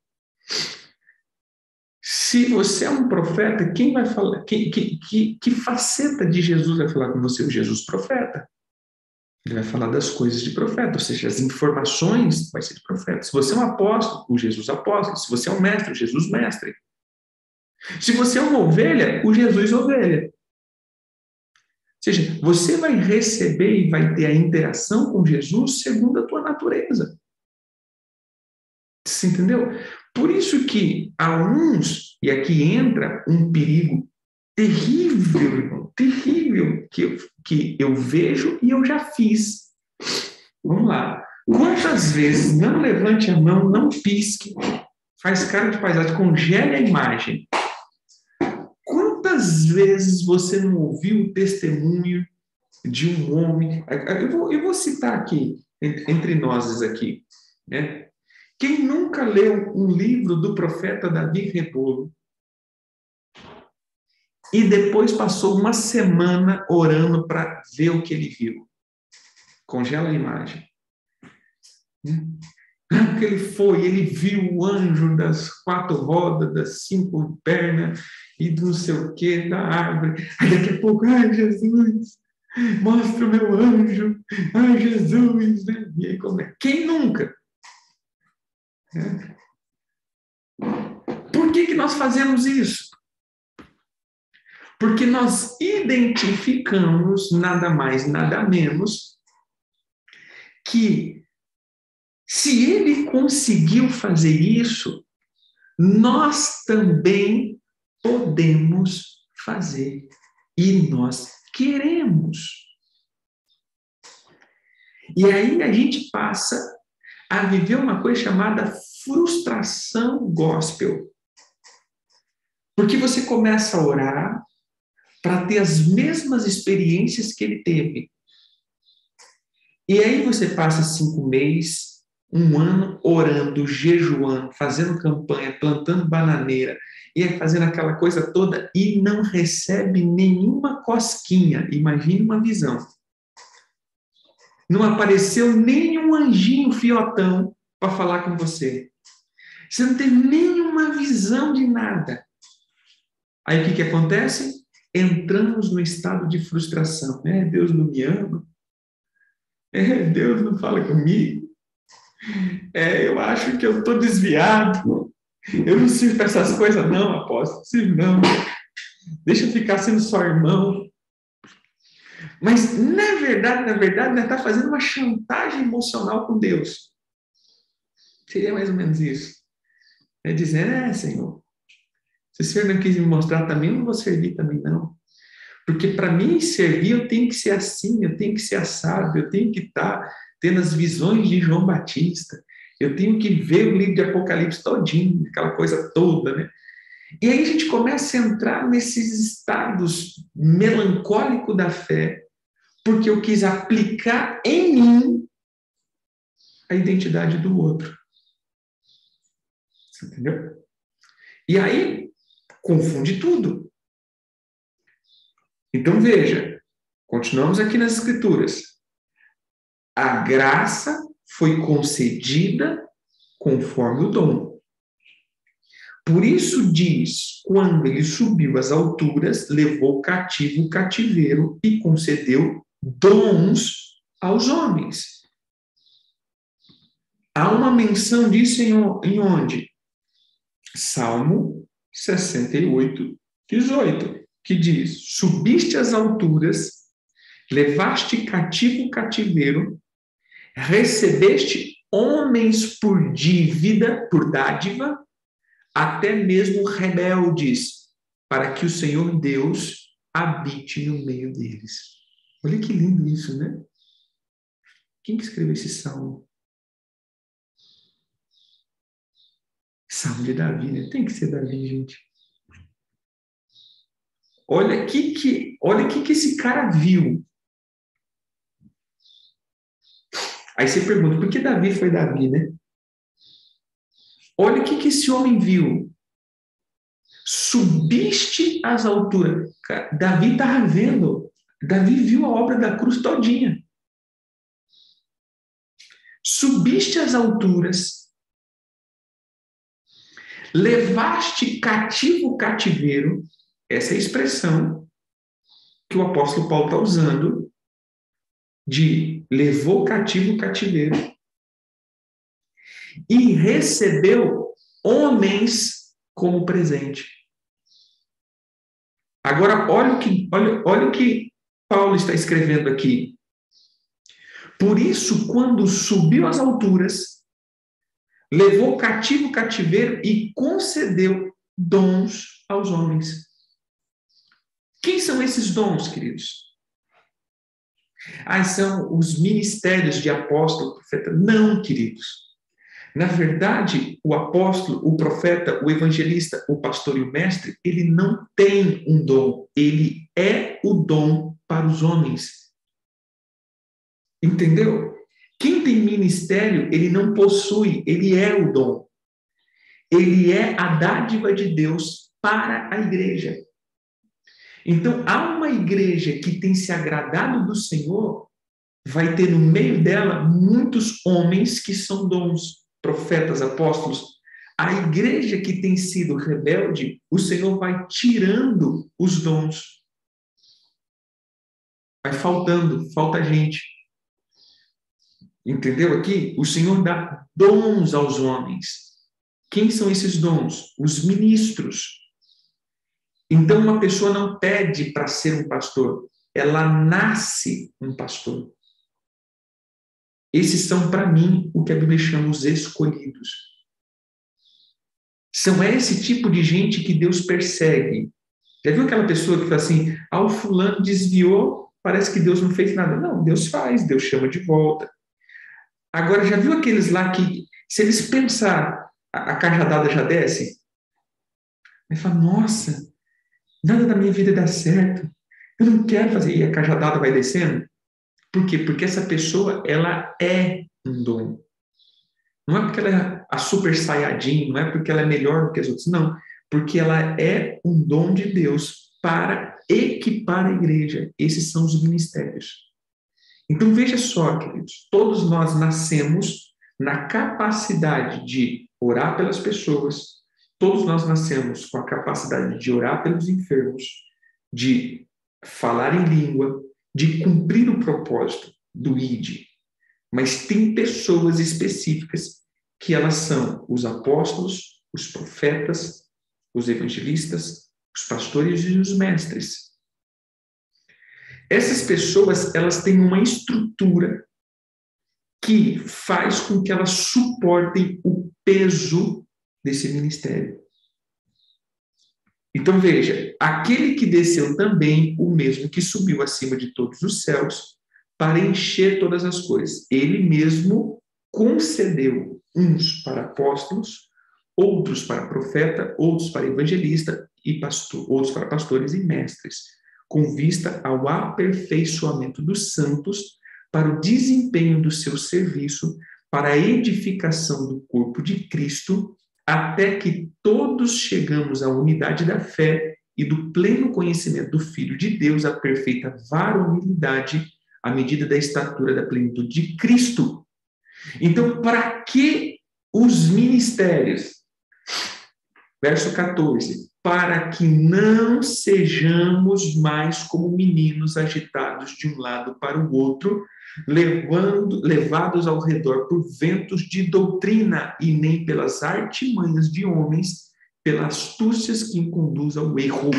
Se você é um profeta, quem vai falar? Que faceta de Jesus vai falar com você? O Jesus profeta. Ele vai falar das coisas de profeta, ou seja, as informações vai ser de profeta. Se você é um apóstolo, o Jesus apóstolo. Se você é um mestre, o Jesus mestre. Se você é uma ovelha, o Jesus ovelha. Ou seja, você vai receber e vai ter a interação com Jesus segundo a tua natureza. Você entendeu? Por isso que há uns, e aqui entra um perigo terrível, irmão, terrível, que eu vejo e eu já fiz. Vamos lá. Quantas vezes, não levante a mão, não pisque, faz cara de paisagem, congele a imagem. Quantas vezes você não ouviu o testemunho de um homem? Eu vou citar aqui, entre nós aqui, né? Quem nunca leu um livro do profeta Davi Rebolo e depois passou uma semana orando para ver o que ele viu? Congela a imagem. Que ele viu o anjo das 4 rodas, das 5 pernas e do não sei o que, da árvore. Aí daqui a pouco, ai Jesus, mostra o meu anjo, ai Jesus, né? E aí como é? Quem nunca? Por que nós fazemos isso? Porque nós identificamos nada mais, nada menos que se ele conseguiu fazer isso, nós também podemos fazer. E nós queremos. E aí a gente passa a viver uma coisa chamada frustração gospel. Porque você começa a orar para ter as mesmas experiências que ele teve. E aí você passa 5 meses, 1 ano orando, jejuando, fazendo campanha, plantando bananeira, e aí fazendo aquela coisa toda e não recebe nenhuma cosquinha. Imagine uma visão. Não apareceu nenhum anjinho fiotão para falar com você. Você não tem nenhuma visão de nada. Aí o que acontece? Entramos no estado de frustração. Deus não me ama. Deus não fala comigo. Eu acho que eu estou desviado. Eu não sirvo para essas coisas, não, apóstolo. Não sirvo, não. Deixa eu ficar sendo só irmão. Mas, na verdade, nós está fazendo uma chantagem emocional com Deus. Seria mais ou menos isso. Dizer, Senhor, se o Senhor não quis me mostrar também, eu não vou servir também, não. Porque para mim servir, eu tenho que ser assim, eu tenho que ser assado, eu tenho que estar tendo as visões de João Batista, eu tenho que ver o livro de Apocalipse todinho, aquela coisa toda, né? E aí a gente começa a entrar nesses estados melancólicos da fé, porque eu quis aplicar em mim a identidade do outro. Você entendeu? E aí, confunde tudo. Então, veja, continuamos aqui nas Escrituras. A graça foi concedida conforme o dom. Por isso diz, quando ele subiu às alturas, levou cativo o cativeiro e concedeu dons aos homens. Há uma menção disso em onde? Salmo 68, 18, que diz, subiste às alturas, levaste cativo o cativeiro, recebeste homens por dívida, por dádiva, até mesmo rebeldes, para que o Senhor Deus habite no meio deles. Olha que lindo isso, né? Quem que escreveu esse salmo? Salmo de Davi, né? Tem que ser Davi, gente. Olha o que esse cara viu. Aí você pergunta, por que Davi foi Davi, né? Olha o que esse homem viu. Subiste às alturas. Davi estava vendo. Davi viu a obra da cruz todinha. subiste às alturas, levaste cativo o cativeiro, essa é a expressão que o apóstolo Paulo está usando, de levou cativo o cativeiro, e recebeu homens como presente. Agora, olha o que Paulo está escrevendo aqui. Por isso, quando subiu às alturas, levou cativo o cativeiro e concedeu dons aos homens. Quem são esses dons, queridos? São os ministérios de apóstolo, profeta. Não, queridos. Na verdade, o apóstolo, o profeta, o evangelista, o pastor e o mestre, ele não tem um dom. Ele é o dom para os homens. Entendeu? Quem tem ministério, ele não possui, ele é o dom. Ele é a dádiva de Deus para a igreja. Então, há uma igreja que tem se agradado do Senhor, vai ter no meio dela muitos homens que são dons, profetas, apóstolos. A igreja que tem sido rebelde, o Senhor vai tirando os dons. Vai falta gente. Entendeu aqui? O Senhor dá dons aos homens. Quem são esses dons? Os ministros. Então, uma pessoa não pede para ser um pastor, ela nasce um pastor. Esses são, para mim, o que a Bíblia chama os escolhidos. São esse tipo de gente que Deus persegue. Já viu aquela pessoa que fala assim, o fulano desviou, parece que Deus não fez nada. Não, Deus faz, Deus chama de volta. Agora, já viu aqueles lá que, se eles pensar, a cajadada já desce? Aí fala, nossa, nada da minha vida dá certo. Eu não quero fazer. E a cajadada vai descendo. Por quê? Porque essa pessoa, ela é um dom. Não é porque ela é a super saiyajin, não é porque ela é melhor do que as outras, não. Porque ela é um dom de Deus para equipar a igreja. Esses são os ministérios. Então, veja só, queridos, todos nós nascemos na capacidade de orar pelas pessoas, todos nós nascemos com a capacidade de orar pelos enfermos, de falar em língua, de cumprir o propósito do ID. Mas tem pessoas específicas que elas são os apóstolos, os profetas, os evangelistas, os pastores e os mestres. Essas pessoas, elas têm uma estrutura que faz com que elas suportem o peso desse ministério. Então, veja, aquele que desceu também, o mesmo que subiu acima de todos os céus, para encher todas as coisas. Ele mesmo concedeu uns para apóstolos, outros para profeta, outros para evangelista, e outros para pastores e mestres, com vista ao aperfeiçoamento dos santos, para o desempenho do seu serviço, para a edificação do corpo de Cristo, até que todos chegamos à unidade da fé e do pleno conhecimento do Filho de Deus, à perfeita varonilidade, à medida da estatura da plenitude de Cristo. Então, para que os ministérios? Verso 14. Para que não sejamos mais como meninos agitados de um lado para o outro, levados ao redor por ventos de doutrina, e nem pelas artimanhas de homens, pelas astúcias que conduz ao erro.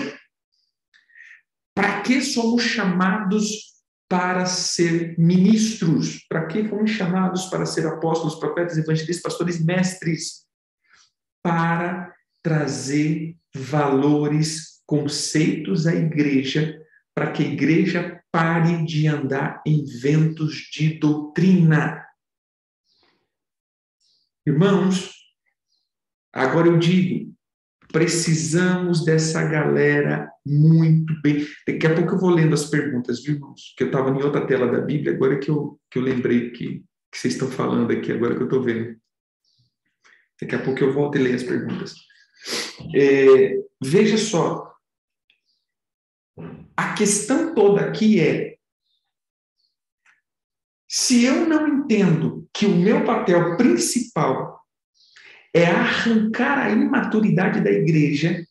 Para que somos chamados para ser ministros? Para que fomos chamados para ser apóstolos, profetas, evangelistas, pastores e mestres? Para trazer valores, conceitos à igreja, para que a igreja pare de andar em ventos de doutrina. Irmãos, agora eu digo, precisamos dessa galera muito bem. Daqui a pouco eu vou lendo as perguntas, viu, irmãos? Que eu estava em outra tela da Bíblia, agora que eu lembrei que vocês estão falando aqui, agora que eu estou vendo. Daqui a pouco eu volto e leio as perguntas. Veja só, a questão toda aqui é, se eu não entendo que o meu papel principal é arrancar a imaturidade da igreja.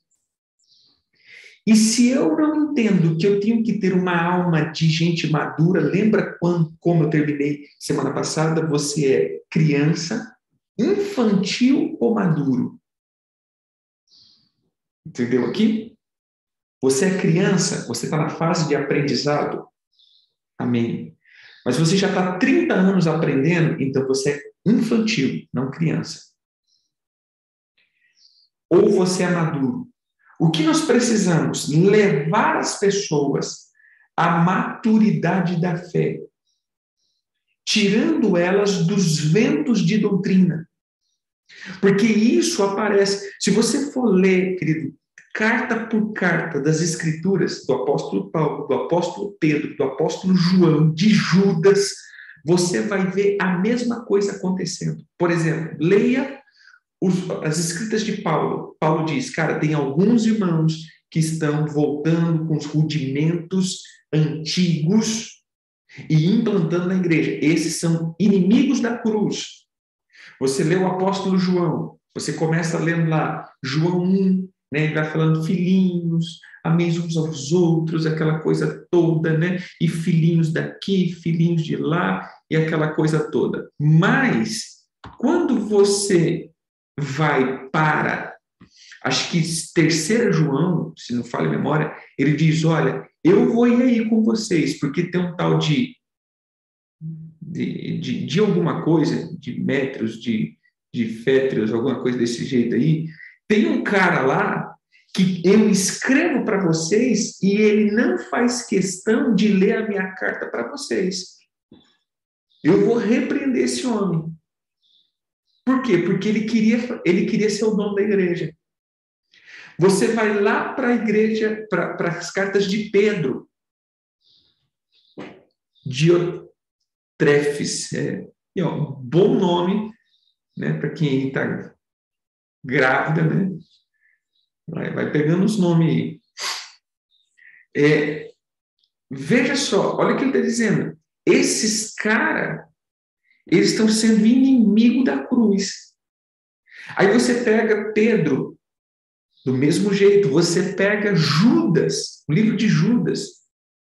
E se eu não entendo que eu tenho que ter uma alma de gente madura, lembra como eu terminei semana passada? Você é criança, infantil ou maduro? Entendeu aqui? Você é criança, você está na fase de aprendizado. Amém. Mas você já está 30 anos aprendendo, então você é infantil, não criança. Ou você é maduro. O que nós precisamos? Levar as pessoas à maturidade da fé, tirando elas dos ventos de doutrina. Porque isso aparece. Se você for ler, querido, carta por carta das Escrituras, do apóstolo Paulo, do apóstolo Pedro, do apóstolo João, de Judas, você vai ver a mesma coisa acontecendo. Por exemplo, leia as escritas de Paulo. Paulo diz, cara, tem alguns irmãos que estão voltando com os rudimentos antigos e implantando na igreja. Esses são inimigos da cruz. Você lê o apóstolo João, você começa lendo lá João 1, né? Ele vai falando filhinhos, ameis uns aos outros, aquela coisa toda, né? E filhinhos daqui, filhinhos de lá, e aquela coisa toda. Mas, quando você vai para, acho que terceiro João, se não falha a memória, ele diz, olha, eu vou ir aí com vocês, porque tem um tal de alguma coisa, de metros, de fétrios, alguma coisa desse jeito aí, tem um cara lá que eu escrevo para vocês e ele não faz questão de ler a minha carta para vocês. Eu vou repreender esse homem. Por quê? Porque ele queria ser o dono da igreja. Você vai lá para a igreja, para as cartas de Pedro, Diotrefes, e, ó, bom nome, né, para quem está grávida, né? Vai pegando os nomes aí. Veja só, olha o que ele está dizendo. Esses caras, eles estão sendo inimigo da cruz. Aí você pega Pedro, do mesmo jeito, você pega Judas, o livro de Judas.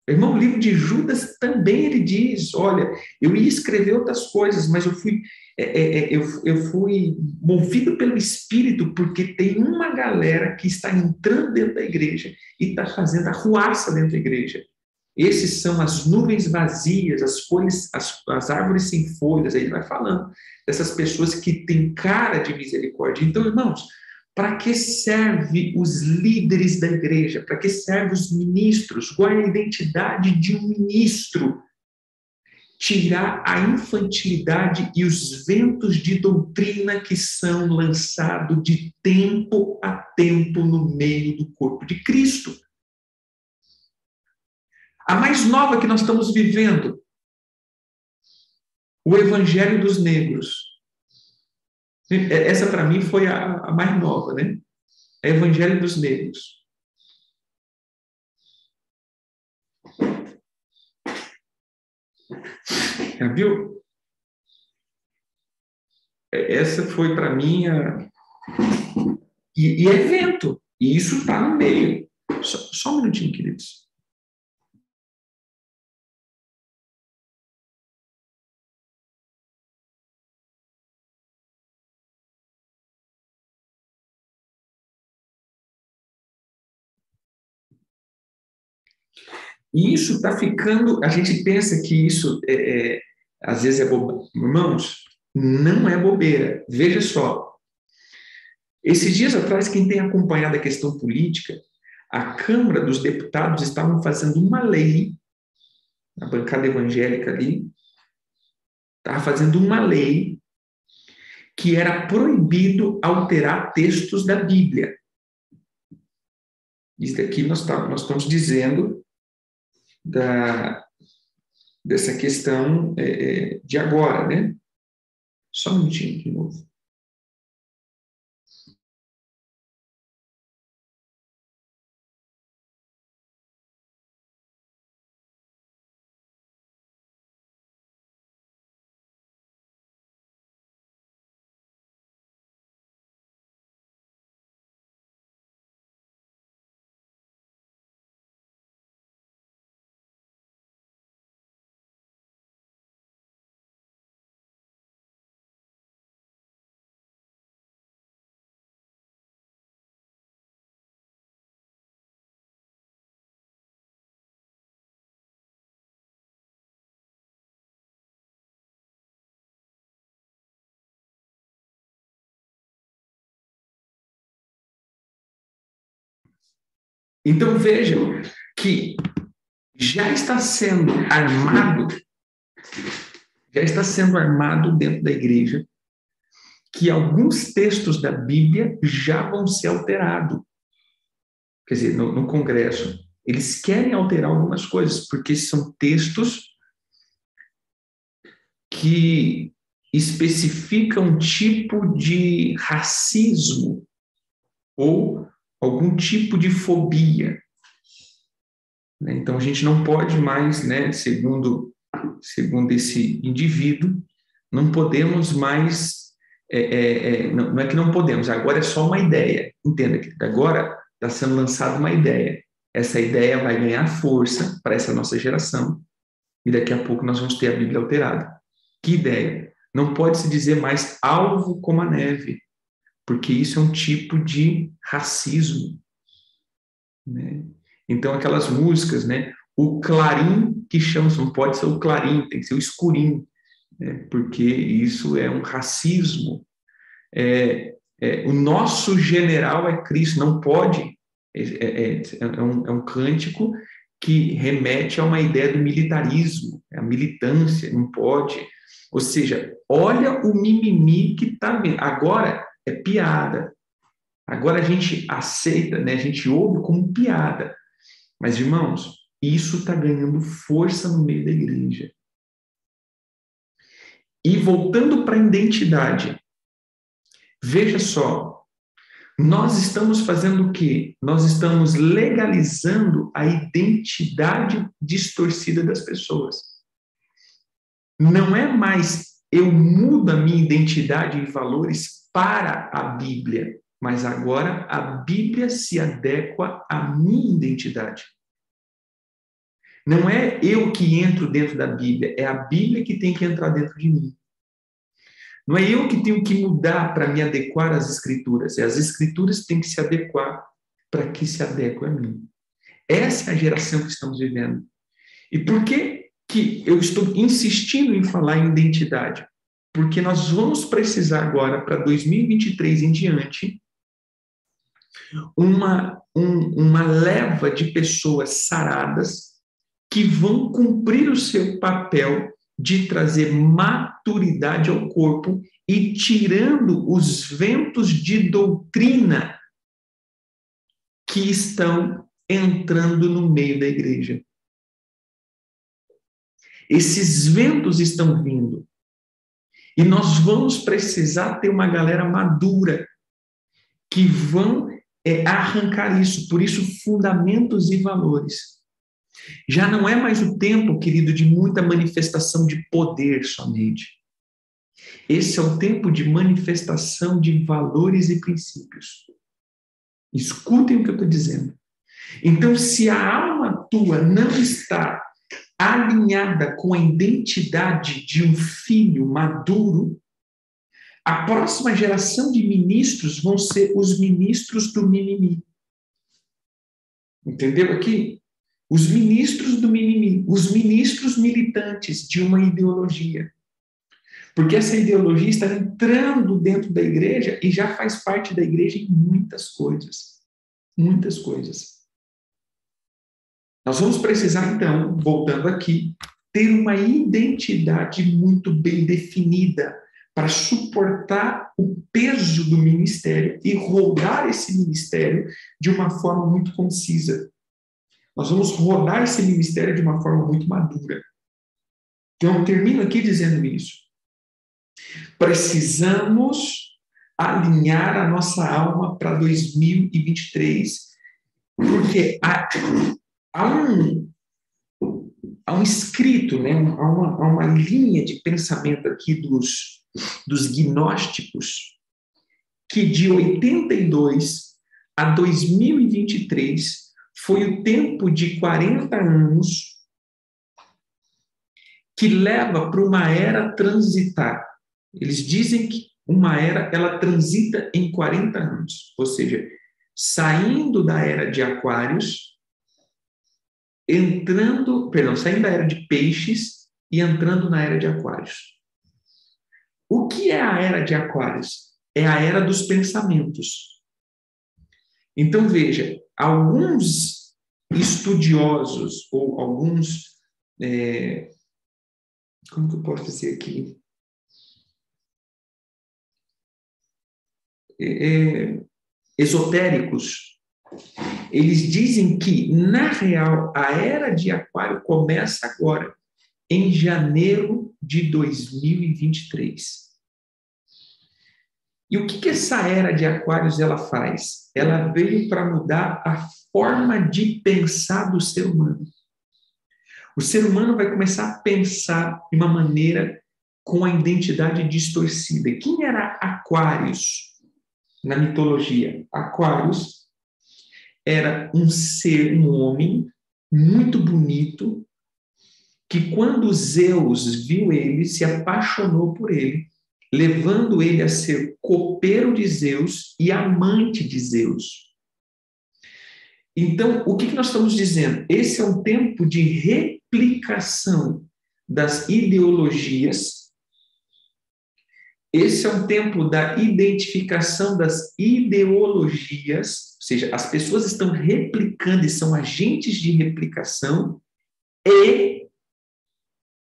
Irmão, o livro de Judas também ele diz, olha, eu ia escrever outras coisas, mas eu fui movido pelo Espírito, porque tem uma galera que está entrando dentro da igreja e está fazendo arruaça dentro da igreja. Esses são as nuvens vazias, as folhas, as árvores sem folhas, aí ele vai falando dessas pessoas que têm cara de misericórdia. Então, irmãos, para que serve os líderes da igreja? Para que servem os ministros? Qual é a identidade de um ministro? Tirar a infantilidade e os ventos de doutrina que são lançados de tempo a tempo no meio do corpo de Cristo. A mais nova que nós estamos vivendo, o Evangelho dos Negros. Essa, para mim, foi a mais nova, né? Evangelho dos Negros. Já viu? Essa foi para mim e é vento. E isso está no meio. Só um minutinho, queridos. E isso está ficando. A gente pensa que isso às vezes é bobeira. Irmãos, não é bobeira. Veja só. Esses dias atrás, quem tem acompanhado a questão política, a Câmara dos Deputados estavam fazendo uma lei, a bancada evangélica ali, estava fazendo uma lei que era proibido alterar textos da Bíblia. Isso daqui nós estamos dizendo dessa questão de agora, né? Só um minutinho de novo. Então vejam que já está sendo armado dentro da igreja, que alguns textos da Bíblia já vão ser alterados. Quer dizer, no Congresso, eles querem alterar algumas coisas, porque são textos que especificam um tipo de racismo ou algum tipo de fobia. Então, a gente não pode mais, né, segundo esse indivíduo, não podemos mais, não é que não podemos, agora é só uma ideia. Entenda que agora está sendo lançada uma ideia. Essa ideia vai ganhar força para essa nossa geração e daqui a pouco nós vamos ter a Bíblia alterada. Que ideia? Não pode se dizer mais alvo como a neve, porque isso é um tipo de racismo, né? Então, aquelas músicas, né? O clarim que chama, não pode ser o clarim, tem que ser o escurim, né? Porque isso é um racismo. O nosso general é Cristo, não pode. É um cântico que remete a uma ideia do militarismo, a militância, não pode. Ou seja, olha o mimimi que está vendo. Agora é piada. Agora a gente aceita, né? A gente ouve como piada. Mas, irmãos, isso está ganhando força no meio da igreja. E voltando para a identidade, veja só, nós estamos fazendo o quê? Nós estamos legalizando a identidade distorcida das pessoas. Não é mais eu mudo a minha identidade e valores para a Bíblia, mas agora a Bíblia se adequa à minha identidade. Não é eu que entro dentro da Bíblia, é a Bíblia que tem que entrar dentro de mim. Não é eu que tenho que mudar para me adequar às Escrituras, é as Escrituras que têm que se adequar para que se adequem a mim. Essa é a geração que estamos vivendo. E por que eu estou insistindo em falar em identidade? Porque nós vamos precisar agora, para 2023 em diante, uma leva de pessoas saradas que vão cumprir o seu papel de trazer maturidade ao corpo e tirando os ventos de doutrina que estão entrando no meio da igreja. Esses ventos estão vindo. E nós vamos precisar ter uma galera madura que vão arrancar isso. Por isso, fundamentos e valores. Já não é mais o tempo, querido, de muita manifestação de poder somente. Esse é o tempo de manifestação de valores e princípios. Escutem o que eu estou dizendo. Então, se a alma tua não está alinhada com a identidade de um filho maduro, a próxima geração de ministros vão ser os ministros do mimimi. Entendeu aqui? Os ministros do mimimi, os ministros militantes de uma ideologia. Porque essa ideologia está entrando dentro da igreja e já faz parte da igreja em muitas coisas. Muitas coisas. Nós vamos precisar, então, voltando aqui, ter uma identidade muito bem definida para suportar o peso do ministério e rodar esse ministério de uma forma muito concisa. Nós vamos rodar esse ministério de uma forma muito madura. Então, eu termino aqui dizendo isso. Precisamos alinhar a nossa alma para 2023, porque há um escrito, né? há uma linha de pensamento aqui dos gnósticos, que de 82 a 2023 foi o tempo de 40 anos que leva para uma era transitar. Eles dizem que uma era, ela transita em 40 anos, ou seja, saindo da era de Aquários, saindo da era de Peixes e entrando na era de Aquários. O que é a era de Aquários? É a era dos pensamentos. Então, veja, Alguns estudiosos, ou alguns, como que eu posso dizer aqui? Esotéricos, eles dizem que, na real, a era de Aquário começa agora, em janeiro de 2023. E o que essa era de Aquários ela faz? Ela veio para mudar a forma de pensar do ser humano. O ser humano vai começar a pensar de uma maneira com a identidade distorcida. E quem era Aquários na mitologia? Aquários era um ser, um homem muito bonito, que quando Zeus viu ele, se apaixonou por ele, levando ele a ser copeiro de Zeus e amante de Zeus. Então, o que nós estamos dizendo? Esse é um tempo de replicação das ideologias. Esse é um tempo da identificação das ideologias, ou seja, as pessoas estão replicando e são agentes de replicação, e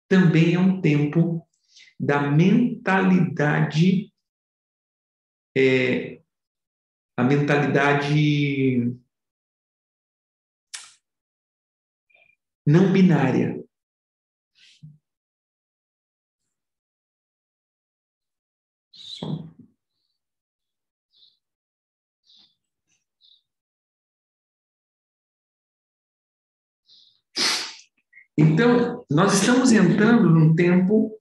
também é um tempo da mentalidade, a mentalidade não binária. Então, nós estamos entrando num tempo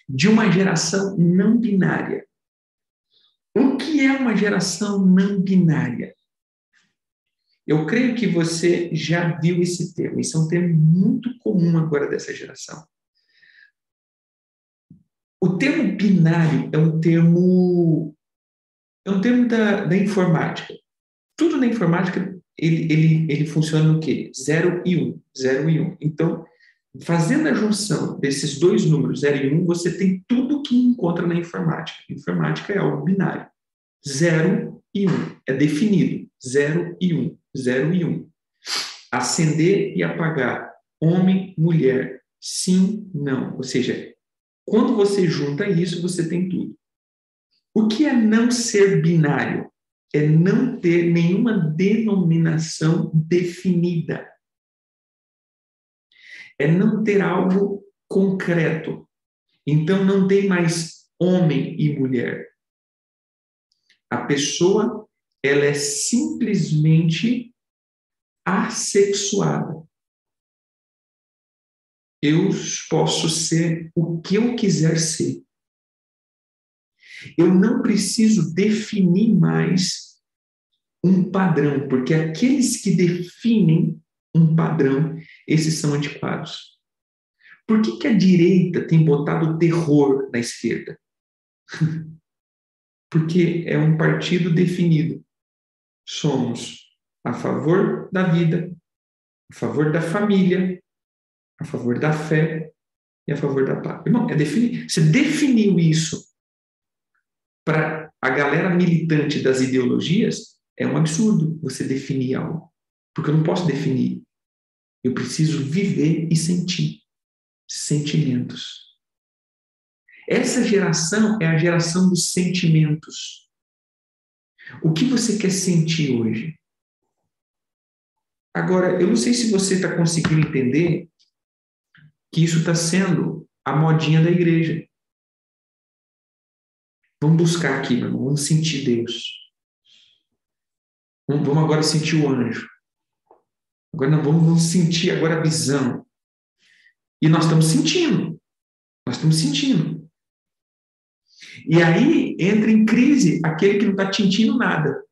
de uma geração não binária. O que é uma geração não binária? Eu creio que você já viu esse termo. Esse é um termo muito comum agora dessa geração. O termo binário é um termo da informática. Tudo na informática, ele funciona no quê? 0 e 1. 0 e 1. Então, fazendo a junção desses dois números, 0 e 1, você tem tudo que encontra na informática. Informática é algo binário. 0 e 1. É definido. 0 e 1. 0 e 1. Acender e apagar. Homem, mulher. Sim, não. Ou seja, quando você junta isso, você tem tudo. O que é não ser binário? É não ter nenhuma denominação definida. É não ter algo concreto. Então, não tem mais homem e mulher. A pessoa, ela é simplesmente assexuada. Eu posso ser o que eu quiser ser. Eu não preciso definir mais um padrão, porque aqueles que definem um padrão, esses são antiquados. Por que a direita tem botado terror na esquerda? Porque é um partido definido. Somos a favor da vida, a favor da família, a favor da fé e a favor da paz. Irmão, é definir. Você definiu isso para a galera militante das ideologias, é um absurdo você definir algo. Porque eu não posso definir. Eu preciso viver e sentir sentimentos. Essa geração é a geração dos sentimentos. O que você quer sentir hoje? Agora, eu não sei se você está conseguindo entender que isso está sendo a modinha da igreja. Vamos buscar aqui, meu irmão, vamos sentir Deus. Vamos agora sentir o anjo. Agora não, vamos sentir agora a visão. E nós estamos sentindo. Nós estamos sentindo. E aí entra em crise aquele que não está sentindo nada.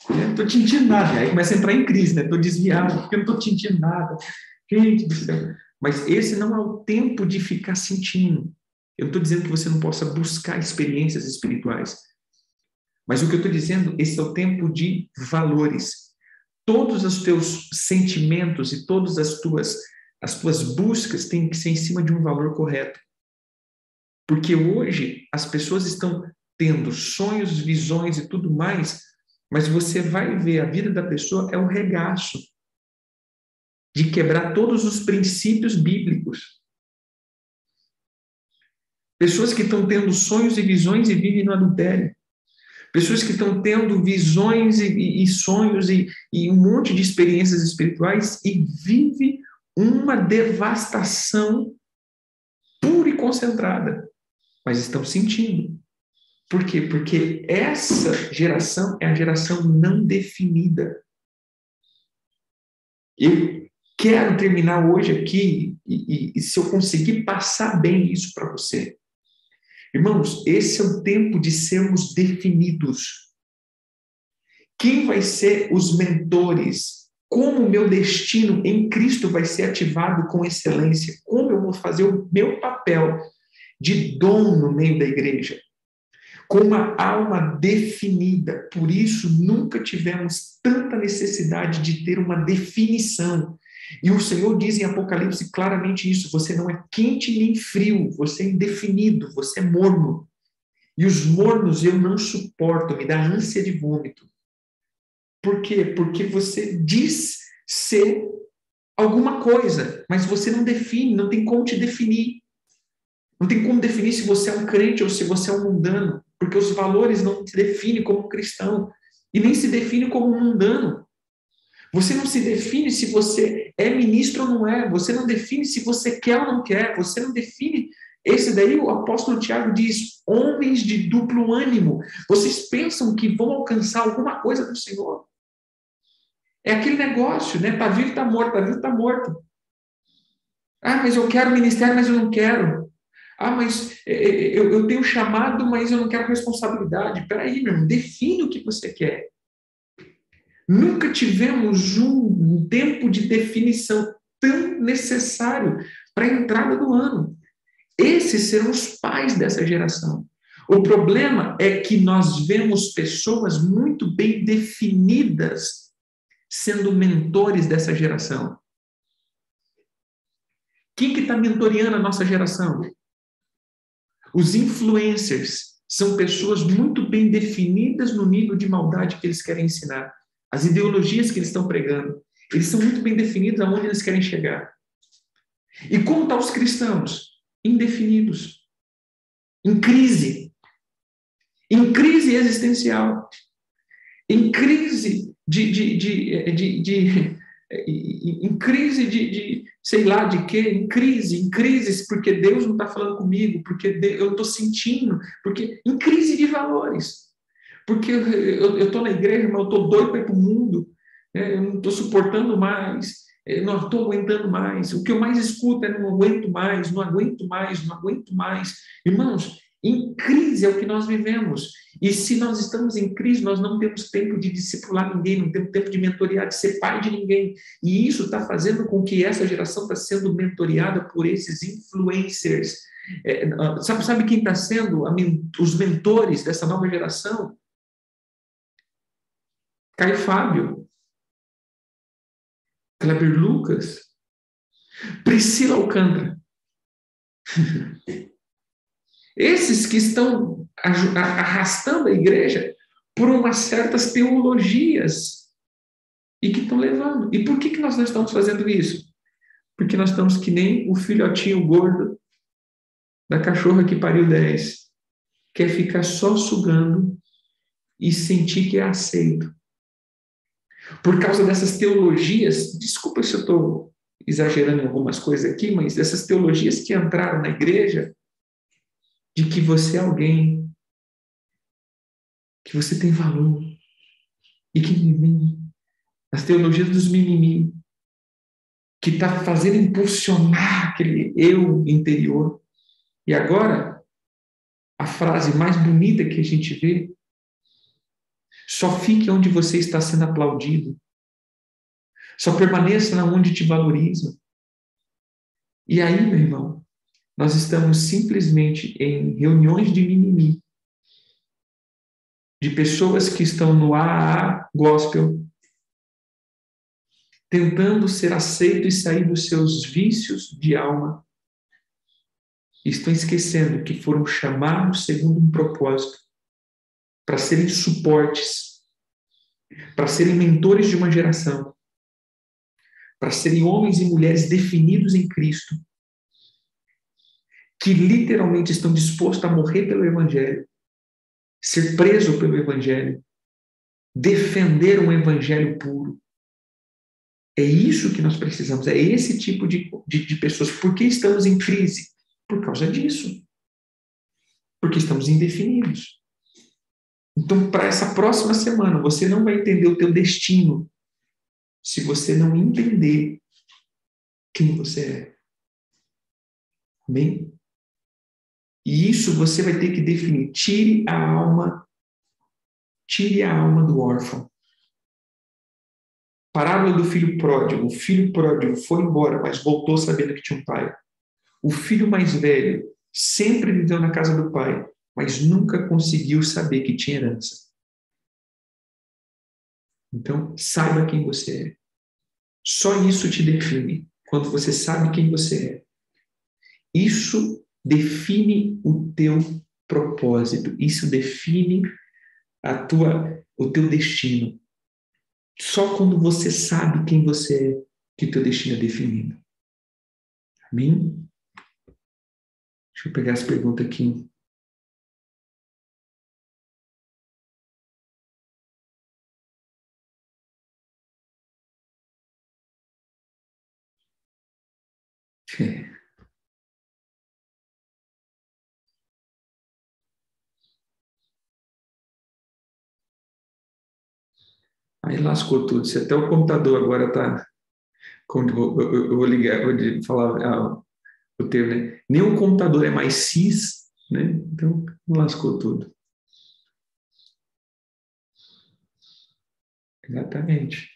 Eu não estou sentindo nada. Aí começa a entrar em crise, né? Estou desviado, porque eu não estou sentindo nada. Gente do céu. Mas esse não é o tempo de ficar sentindo. Eu não estou dizendo que você não possa buscar experiências espirituais. Mas o que eu estou dizendo, esse é o tempo de valores. Todos os teus sentimentos e todas as tuas buscas têm que ser em cima de um valor correto. Porque hoje as pessoas estão tendo sonhos, visões e tudo mais Mas você vai ver, a vida da pessoa é um regaço de quebrar todos os princípios bíblicos. Pessoas que estão tendo sonhos e visões e vivem no adultério. Pessoas que estão tendo visões e sonhos e um monte de experiências espirituais e vive uma devastação pura e concentrada. Mas estão sentindo. Por quê? Porque essa geração é a geração não definida. Eu quero terminar hoje aqui e se eu conseguir passar bem isso para você. Irmãos, esse é o tempo de sermos definidos. Quem vai ser os mentores? Como o meu destino em Cristo vai ser ativado com excelência? Como eu vou fazer o meu papel de dom no meio da igreja? Com uma alma definida. Por isso, nunca tivemos tanta necessidade de ter uma definição. E o Senhor diz em Apocalipse claramente isso: você não é quente nem frio, você é indefinido, você é morno. E os mornos eu não suporto, me dá ânsia de vômito. Por quê? Porque você diz ser alguma coisa, mas você não define, não tem como te definir. Não tem como definir se você é um crente ou se você é um mundano, porque os valores não te definem como cristão e nem se define como mundano. Você não se define se você é ministro ou não é, você não define se você quer ou não quer, você não define. Esse daí o apóstolo Tiago diz: homens de duplo ânimo, vocês pensam que vão alcançar alguma coisa do Senhor? É aquele negócio, né? Tá vivo, tá morto, tá vivo, tá morto. Ah, mas eu quero ministério, mas eu não quero. Ah, mas eu tenho chamado, mas eu não quero responsabilidade. Peraí, meu irmão, define o que você quer. Nunca tivemos um tempo de definição tão necessário para a entrada do ano. Esses serão os pais dessa geração. O problema é que nós vemos pessoas muito bem definidas sendo mentores dessa geração. Quem que está mentoreando a nossa geração? Os influencers são pessoas muito bem definidas no nível de maldade que eles querem ensinar. As ideologias que eles estão pregando. Eles são muito bem definidos aonde eles querem chegar. E como estão os cristãos? Indefinidos. Em crise. Em crise existencial. Em crise em crise de sei lá de quê, em crises, porque Deus não está falando comigo, porque eu estou sentindo, porque em crise de valores. Porque eu estou na igreja, mas eu estou doido para ir para o mundo, né? Eu não estou suportando mais, eu não estou aguentando mais. O que eu mais escuto é não aguento mais, não aguento mais, não aguento mais. Irmãos, em crise é o que nós vivemos. E se nós estamos em crise, nós não temos tempo de discipular ninguém, não temos tempo de mentorear, de ser pai de ninguém. E isso está fazendo com que essa geração está sendo mentoreada por esses influencers. Sabe quem está sendo os mentores dessa nova geração? Caio Fábio, Kleber Lucas, Priscila Alcântara. Esses que estão arrastando a igreja por umas certas teologias e que estão levando. E por que nós não estamos fazendo isso? Porque nós estamos que nem o filhotinho gordo da cachorra que pariu 10. Quer ficar só sugando e sentir que é aceito. Por causa dessas teologias, desculpa se eu estou exagerando em algumas coisas aqui, mas dessas teologias que entraram na igreja, de que você é alguém, que você tem valor, e que as teologias dos mimimi, que está fazendo impulsionar aquele eu interior. E agora, a frase mais bonita que a gente vê: só fique onde você está sendo aplaudido. Só permaneça onde te valorizam. E aí, meu irmão, nós estamos simplesmente em reuniões de mimimi, de pessoas que estão no AA gospel, tentando ser aceito e sair dos seus vícios de alma. E estão esquecendo que foram chamados segundo um propósito, para serem suportes, para serem mentores de uma geração, para serem homens e mulheres definidos em Cristo, que literalmente estão dispostos a morrer pelo Evangelho, ser preso pelo Evangelho, defender um Evangelho puro. É isso que nós precisamos, é esse tipo de pessoas. Por que estamos em crise? Por causa disso. Porque estamos indefinidos. Então, para essa próxima semana, você não vai entender o teu destino se você não entender quem você é. Amém? E isso você vai ter que definir. Tire a alma do órfão. Parábola do filho pródigo. O filho pródigo foi embora, mas voltou sabendo que tinha um pai. O filho mais velho sempre viveu na casa do pai, mas nunca conseguiu saber que tinha herança. Então, saiba quem você é. Só isso te define. Quando você sabe quem você é. Isso define o teu propósito. Isso define o teu destino. Só quando você sabe quem você é que o teu destino é definido. Amém? Deixa eu pegar essa pergunta aqui. Aí lascou tudo. Se até o computador agora está. Eu vou ligar, vou falar o termo, né? Nem o computador é mais cis, né? Então lascou tudo. Exatamente.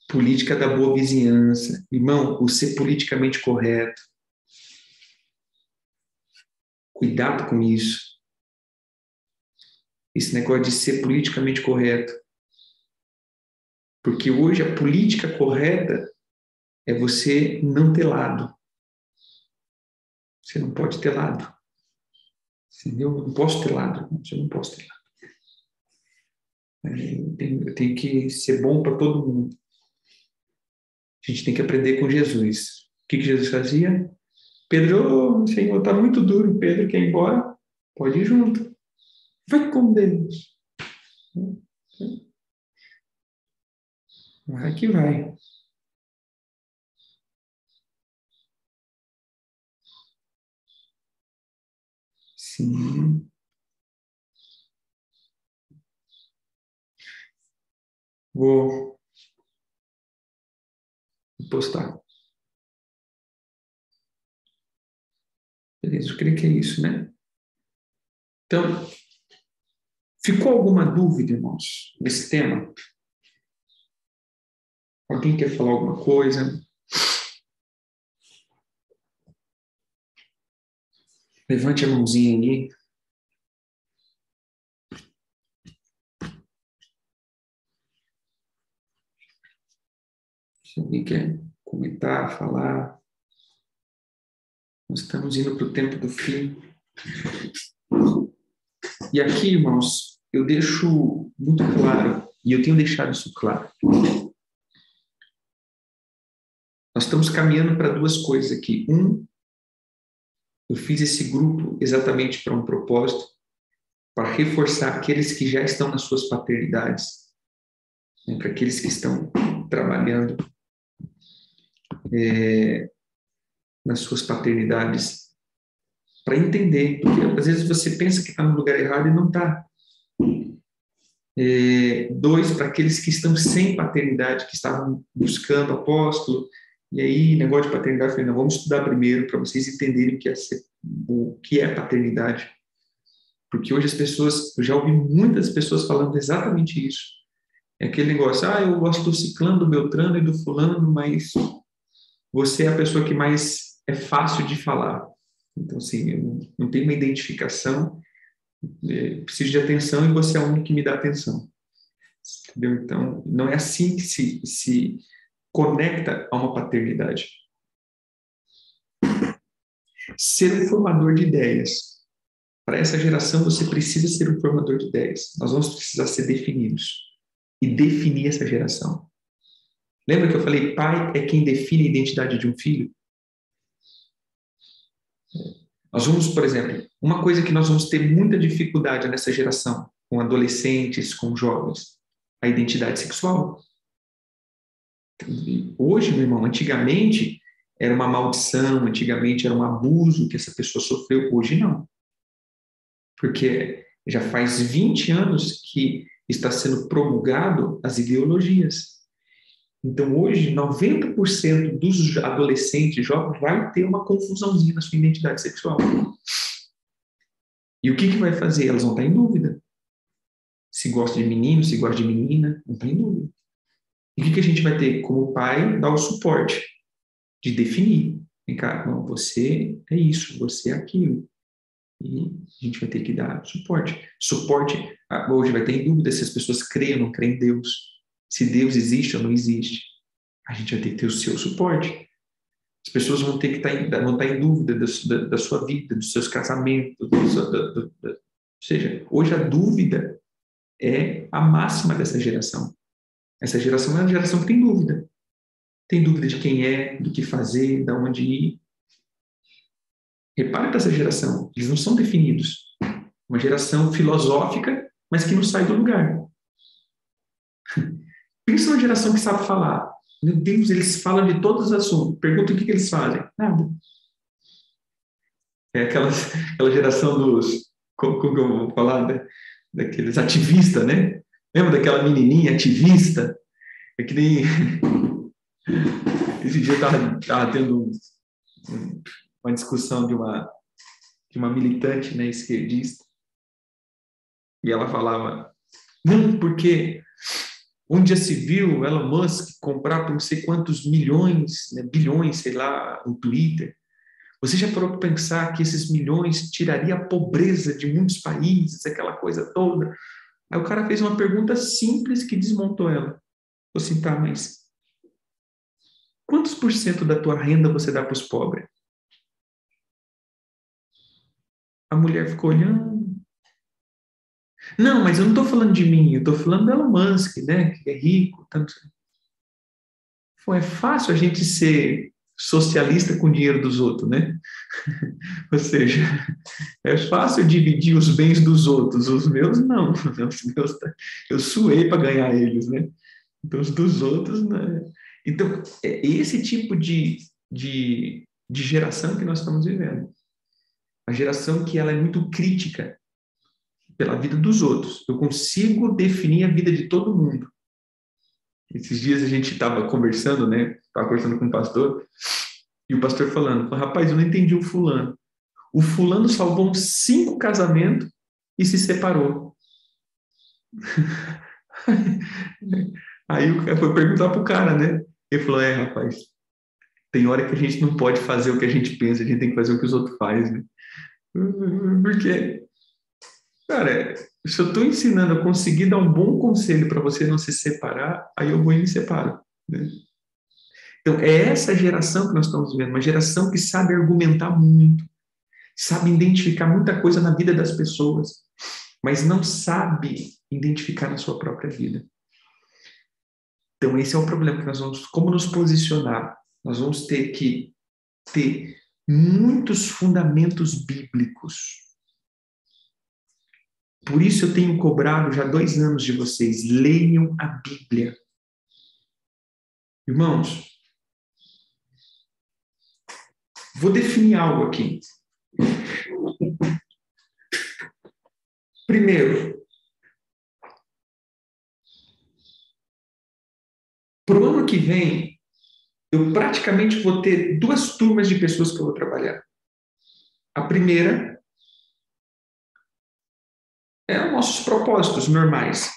Política da boa vizinhança. Irmão, o ser politicamente correto. Cuidado com isso. Esse negócio de ser politicamente correto. Porque hoje a política correta é você não ter lado. Você não pode ter lado. Entendeu? Eu não posso ter lado. Eu não posso ter lado. Eu tenho que ser bom para todo mundo. A gente tem que aprender com Jesus. O que Jesus fazia? Pedro, o Senhor está muito duro. Pedro quer ir embora? Pode ir junto. Vai com Deus. Vai que vai. Sim. Vou postar. Beleza, eu creio que é isso, né? Então, ficou alguma dúvida, irmãos, nesse tema? Alguém quer falar alguma coisa? Levante a mãozinha aí. Se alguém quer comentar, falar. Nós estamos indo para o tempo do fim. E aqui, irmãos, eu deixo muito claro, e eu tenho deixado isso claro. Nós estamos caminhando para duas coisas aqui. Eu fiz esse grupo exatamente para um propósito, para reforçar aqueles que já estão nas suas paternidades, né, para aqueles que estão trabalhando nas suas paternidades, para entender, porque às vezes você pensa que está no lugar errado e não está. Dois, para aqueles que estão sem paternidade, que estavam buscando apóstolo, e aí, negócio de paternidade, eu falei, não, vamos estudar primeiro para vocês entenderem o que é paternidade. Porque hoje as pessoas, eu já ouvi muitas pessoas falando exatamente isso. É aquele negócio, eu gosto do ciclano, do beltrano e do fulano, mas você é a pessoa que mais é fácil de falar. Então, assim, eu não tenho uma identificação, preciso de atenção e você é o único que me dá atenção. Entendeu? Então, não é assim que se conecta a uma paternidade. Ser um formador de ideias. Para essa geração, você precisa ser um formador de ideias. Nós vamos precisar ser definidos e definir essa geração. Lembra que eu falei, pai é quem define a identidade de um filho? Nós vamos, por exemplo, uma coisa que nós vamos ter muita dificuldade nessa geração, com adolescentes, com jovens, a identidade sexual. Hoje, meu irmão, antigamente era uma maldição, antigamente era um abuso que essa pessoa sofreu, hoje não. Porque já faz 20 anos que está sendo promulgado as ideologias. Então, hoje, 90% dos adolescentes jovens vai ter uma confusãozinha na sua identidade sexual. E o que vai fazer? Elas vão estar em dúvida. Se gosta de menino, se gosta de menina, não está em dúvida. E o que a gente vai ter como pai? Dar o suporte de definir. Vem cá, não, você é isso, você é aquilo. E a gente vai ter que dar suporte. Suporte, hoje vai ter em dúvida se as pessoas creem ou não creem em Deus. Se Deus existe ou não existe. A gente vai ter que ter o seu suporte. As pessoas vão ter que vão estar em dúvida da sua vida, dos seus casamentos. Ou seja, hoje a dúvida é a máxima dessa geração. Essa geração é uma geração que tem dúvida. Tem dúvida de quem é, do que fazer, de onde ir. Repare para essa geração, eles não são definidos. Uma geração filosófica, mas que não sai do lugar. Pensa numa geração que sabe falar. Meu Deus, eles falam de todos os assuntos. Pergunta o que eles fazem. Nada. É aquela geração dos... Como que eu vou falar? Né? Daqueles ativistas, né? Lembra daquela menininha ativista? É que nem... Esse dia eu estava tendo uma discussão de uma militante, né, esquerdista. E ela falava, não, porque onde já se viu Elon Musk comprar por não sei quantos milhões, né, bilhões, sei lá, o Twitter. Você já parou para pensar que esses milhões tiraria a pobreza de muitos países, aquela coisa toda? Aí o cara fez uma pergunta simples que desmontou ela. Falei assim, tá, mas quantos por cento da tua renda você dá para os pobres? A mulher ficou olhando. Não, mas eu não estou falando de mim, eu estou falando do Elon Musk, né, que é rico. Tanto... É fácil a gente ser socialista com o dinheiro dos outros, né? Ou seja, é fácil dividir os bens dos outros, os meus não. Os meus, eu suei para ganhar eles, né? Então, os dos outros, né? Então, é esse tipo de geração que nós estamos vivendo. A geração que ela é muito crítica pela vida dos outros. Eu consigo definir a vida de todo mundo. Esses dias a gente estava conversando, né? Estava conversando com um pastor, e o pastor falando, rapaz, eu não entendi o fulano. O fulano salvou uns 5 casamentos e se separou. Aí o cara foi perguntar pro cara, né? Ele falou, rapaz, tem hora que a gente não pode fazer o que a gente pensa, a gente tem que fazer o que os outros fazem, né? Porque, cara, se eu estou ensinando a conseguir dar um bom conselho para você não se separar, aí eu vou e me separo, né? Então, é essa geração que nós estamos vivendo, uma geração que sabe argumentar muito, sabe identificar muita coisa na vida das pessoas, mas não sabe identificar na sua própria vida. Então, esse é o problema que nós vamos, como nos posicionar? Nós vamos ter que ter muitos fundamentos bíblicos. Por isso eu tenho cobrado já 2 anos de vocês, leiam a Bíblia. Irmãos, vou definir algo aqui. Primeiro, para o ano que vem, eu praticamente vou ter 2 turmas de pessoas que eu vou trabalhar. A primeira é os nossos propósitos normais.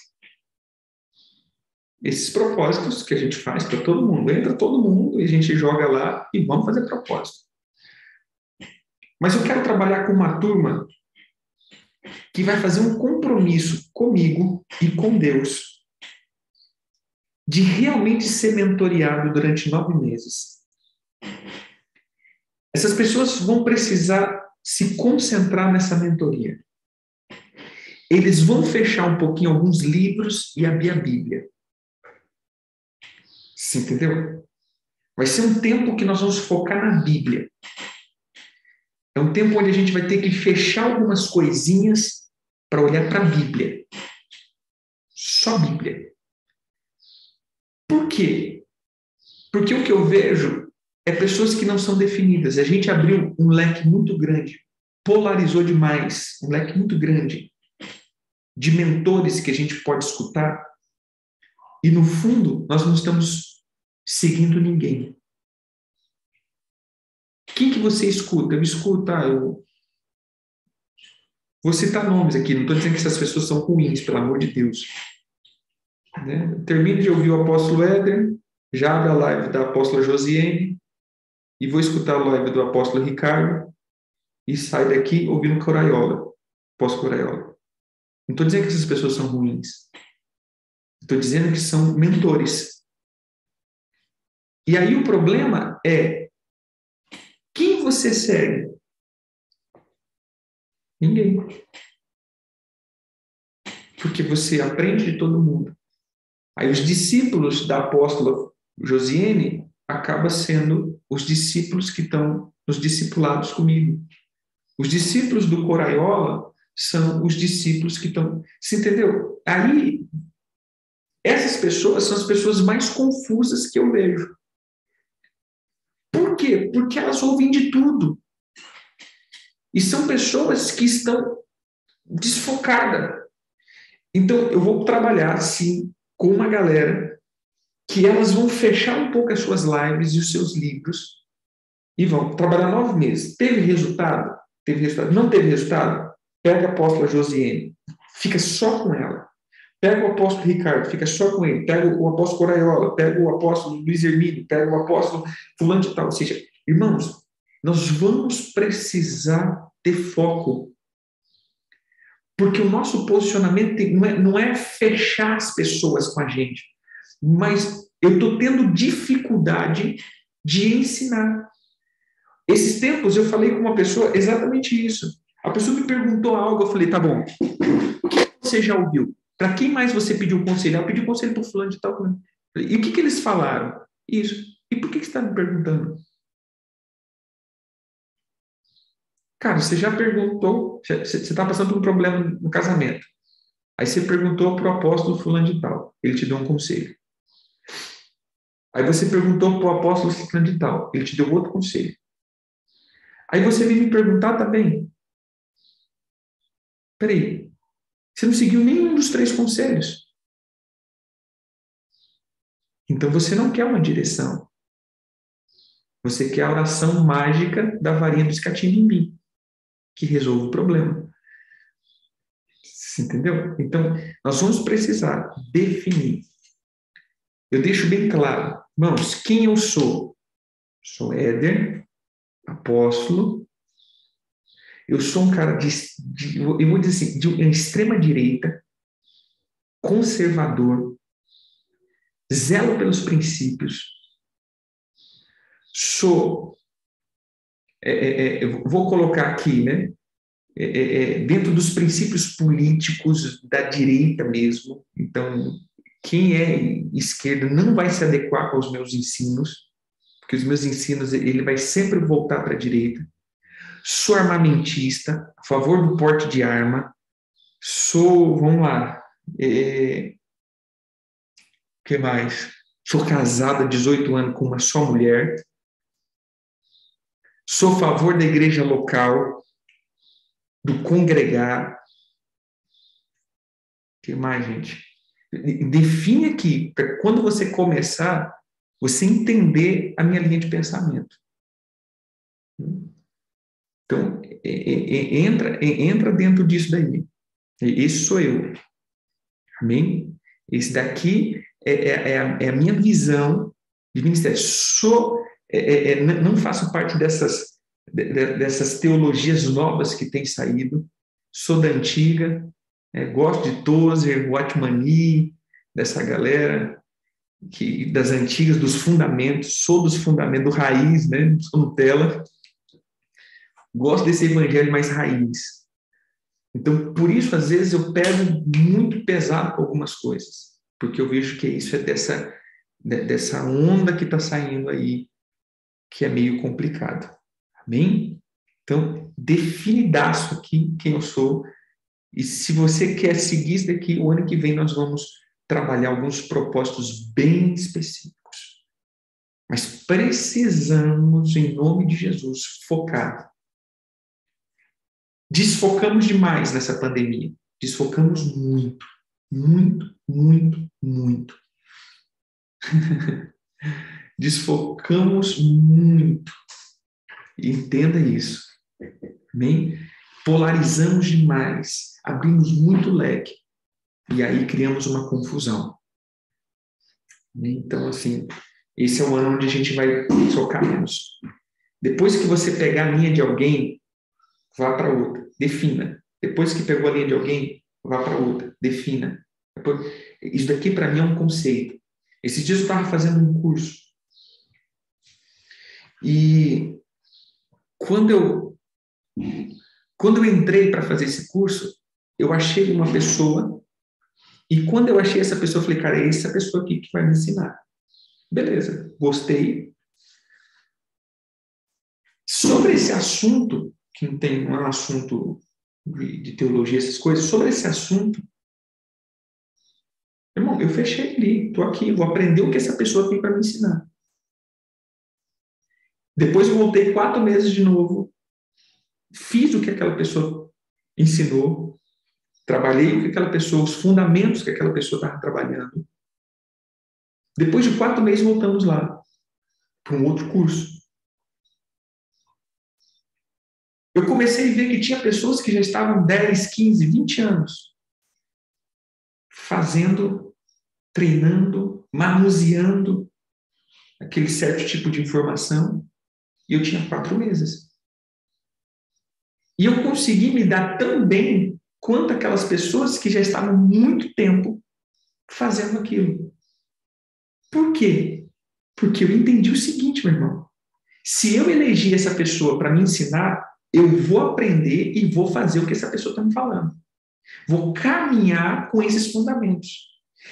Esses propósitos que a gente faz para todo mundo. Entra todo mundo e a gente joga lá e vamos fazer propósito. Mas eu quero trabalhar com uma turma que vai fazer um compromisso comigo e com Deus de realmente ser mentoreado durante 9 meses. Essas pessoas vão precisar se concentrar nessa mentoria. Eles vão fechar um pouquinho alguns livros e abrir a Bíblia. Você entendeu? Vai ser um tempo que nós vamos focar na Bíblia. É um tempo onde a gente vai ter que fechar algumas coisinhas para olhar para a Bíblia. Só Bíblia. Por quê? Porque o que eu vejo é pessoas que não são definidas. A gente abriu um leque muito grande, polarizou demais, um leque muito grande de mentores que a gente pode escutar, e no fundo nós não estamos seguindo ninguém. Quem que você escuta? Eu escuto, eu vou citar nomes aqui, não estou dizendo que essas pessoas são ruins, pelo amor de Deus. Né? Termino de ouvir o apóstolo Éder, já abre a live da apóstola Josiane, e vou escutar a live do apóstolo Ricardo, e sai daqui ouvindo Coraiola, apóstolo Coraiola. Não estou dizendo que essas pessoas são ruins. Estou dizendo que são mentores. E aí o problema é, quem você segue? Ninguém. Porque você aprende de todo mundo. Aí os discípulos da apóstola Josiane acabam sendo os discípulos que estão nos discipulados comigo. Os discípulos do Coraiola são os discípulos que estão... Você entendeu? Aí, essas pessoas são as pessoas mais confusas que eu vejo. Por quê? Porque elas ouvem de tudo. E são pessoas que estão desfocadas. Então, eu vou trabalhar, sim, com uma galera que elas vão fechar um pouco as suas lives e os seus livros e vão trabalhar 9 meses. Teve resultado? Teve resultado. Não teve resultado? Pega a apóstola Josiane, fica só com ela. Pega o apóstolo Ricardo, fica só com ele. Pega o apóstolo Coraiola, pega o apóstolo Luiz Hermínio, pega o apóstolo fulano de tal. Ou seja, irmãos, nós vamos precisar ter foco. Porque o nosso posicionamento não é fechar as pessoas com a gente, mas eu estou tendo dificuldade de ensinar. Esses tempos eu falei com uma pessoa exatamente isso. A pessoa me perguntou algo, eu falei, tá bom, o que você já ouviu? Para quem mais você pediu conselho? Eu pedi conselho para o fulano de tal. E o que eles falaram? Isso. E por que você está me perguntando? Cara, você já perguntou, você está passando por um problema no casamento. Aí você perguntou para o apóstolo fulano de tal, ele te deu um conselho. Aí você perguntou para o apóstolo fulano de tal, ele te deu outro conselho. Aí você vem me perguntar também. Peraí, você não seguiu nenhum dos 3 conselhos. Então você não quer uma direção. Você quer a oração mágica da varinha do escatim-mim, que resolve o problema. Você entendeu? Então, nós vamos precisar definir. Eu deixo bem claro, irmãos, quem eu sou? Sou Éder, apóstolo. Eu sou um cara eu vou dizer assim, de uma extrema direita, conservador, zelo pelos princípios. Eu vou colocar aqui, né? Dentro dos princípios políticos da direita mesmo. Então, quem é esquerda não vai se adequar aos meus ensinos, porque os meus ensinos, ele vai sempre voltar para a direita. Sou armamentista, a favor do porte de arma. Vamos lá, que mais? Sou casado há 18 anos com uma só mulher. Sou a favor da igreja local, do congregar. Que mais, gente? Define aqui, para quando você começar, você entender a minha linha de pensamento. Então, entra dentro disso daí. Esse sou eu. Amém? Esse daqui é a minha visão de ministério. Não faço parte dessas teologias novas que têm saído. Sou da antiga. Gosto de Tozer, Watchman Nee, dessa galera das antigas, dos fundamentos. Sou dos fundamentos, do raiz, né? Sou Nutella. Gosto desse evangelho mais raiz. Então, por isso, às vezes, eu pego muito pesado com algumas coisas, porque eu vejo que isso é dessa onda que está saindo aí, que é meio complicado. Amém? Então, definidaço aqui quem eu sou. E se você quer seguir isso daqui, o ano que vem nós vamos trabalhar alguns propósitos bem específicos. Mas precisamos, em nome de Jesus, focar. Desfocamos demais nessa pandemia. Desfocamos muito, muito, muito, muito. Desfocamos muito. Entenda isso. Amém? Polarizamos demais. Abrimos muito leque. E aí criamos uma confusão. Então, assim, esse é o ano onde a gente vai focar menos. Depois que você pegar a linha de alguém, vá para outra. Defina. Depois que pegou a linha de alguém, vá para outra. Defina. Isso daqui, para mim, é um conceito. Esses dias eu estava fazendo um curso. E quando eu entrei para fazer esse curso, eu achei uma pessoa. E quando eu achei essa pessoa, eu falei, cara, é essa pessoa aqui que vai me ensinar. Beleza, gostei. Sobre esse assunto, que não é um assunto de teologia, essas coisas, sobre esse assunto, irmão, eu fechei ali, estou aqui, vou aprender o que essa pessoa tem para me ensinar. Depois eu voltei 4 meses de novo, fiz o que aquela pessoa ensinou, trabalhei o que aquela pessoa, os fundamentos que aquela pessoa estava trabalhando. Depois de 4 meses voltamos lá, para um outro curso. Eu comecei a ver que tinha pessoas que já estavam 10, 15, 20 anos fazendo, treinando, manuseando aquele certo tipo de informação, e eu tinha 4 meses. E eu consegui me dar tão bem quanto aquelas pessoas que já estavam muito tempo fazendo aquilo. Por quê? Porque eu entendi o seguinte, meu irmão. Se eu elegi essa pessoa para me ensinar, eu vou aprender e vou fazer o que essa pessoa está me falando. Vou caminhar com esses fundamentos.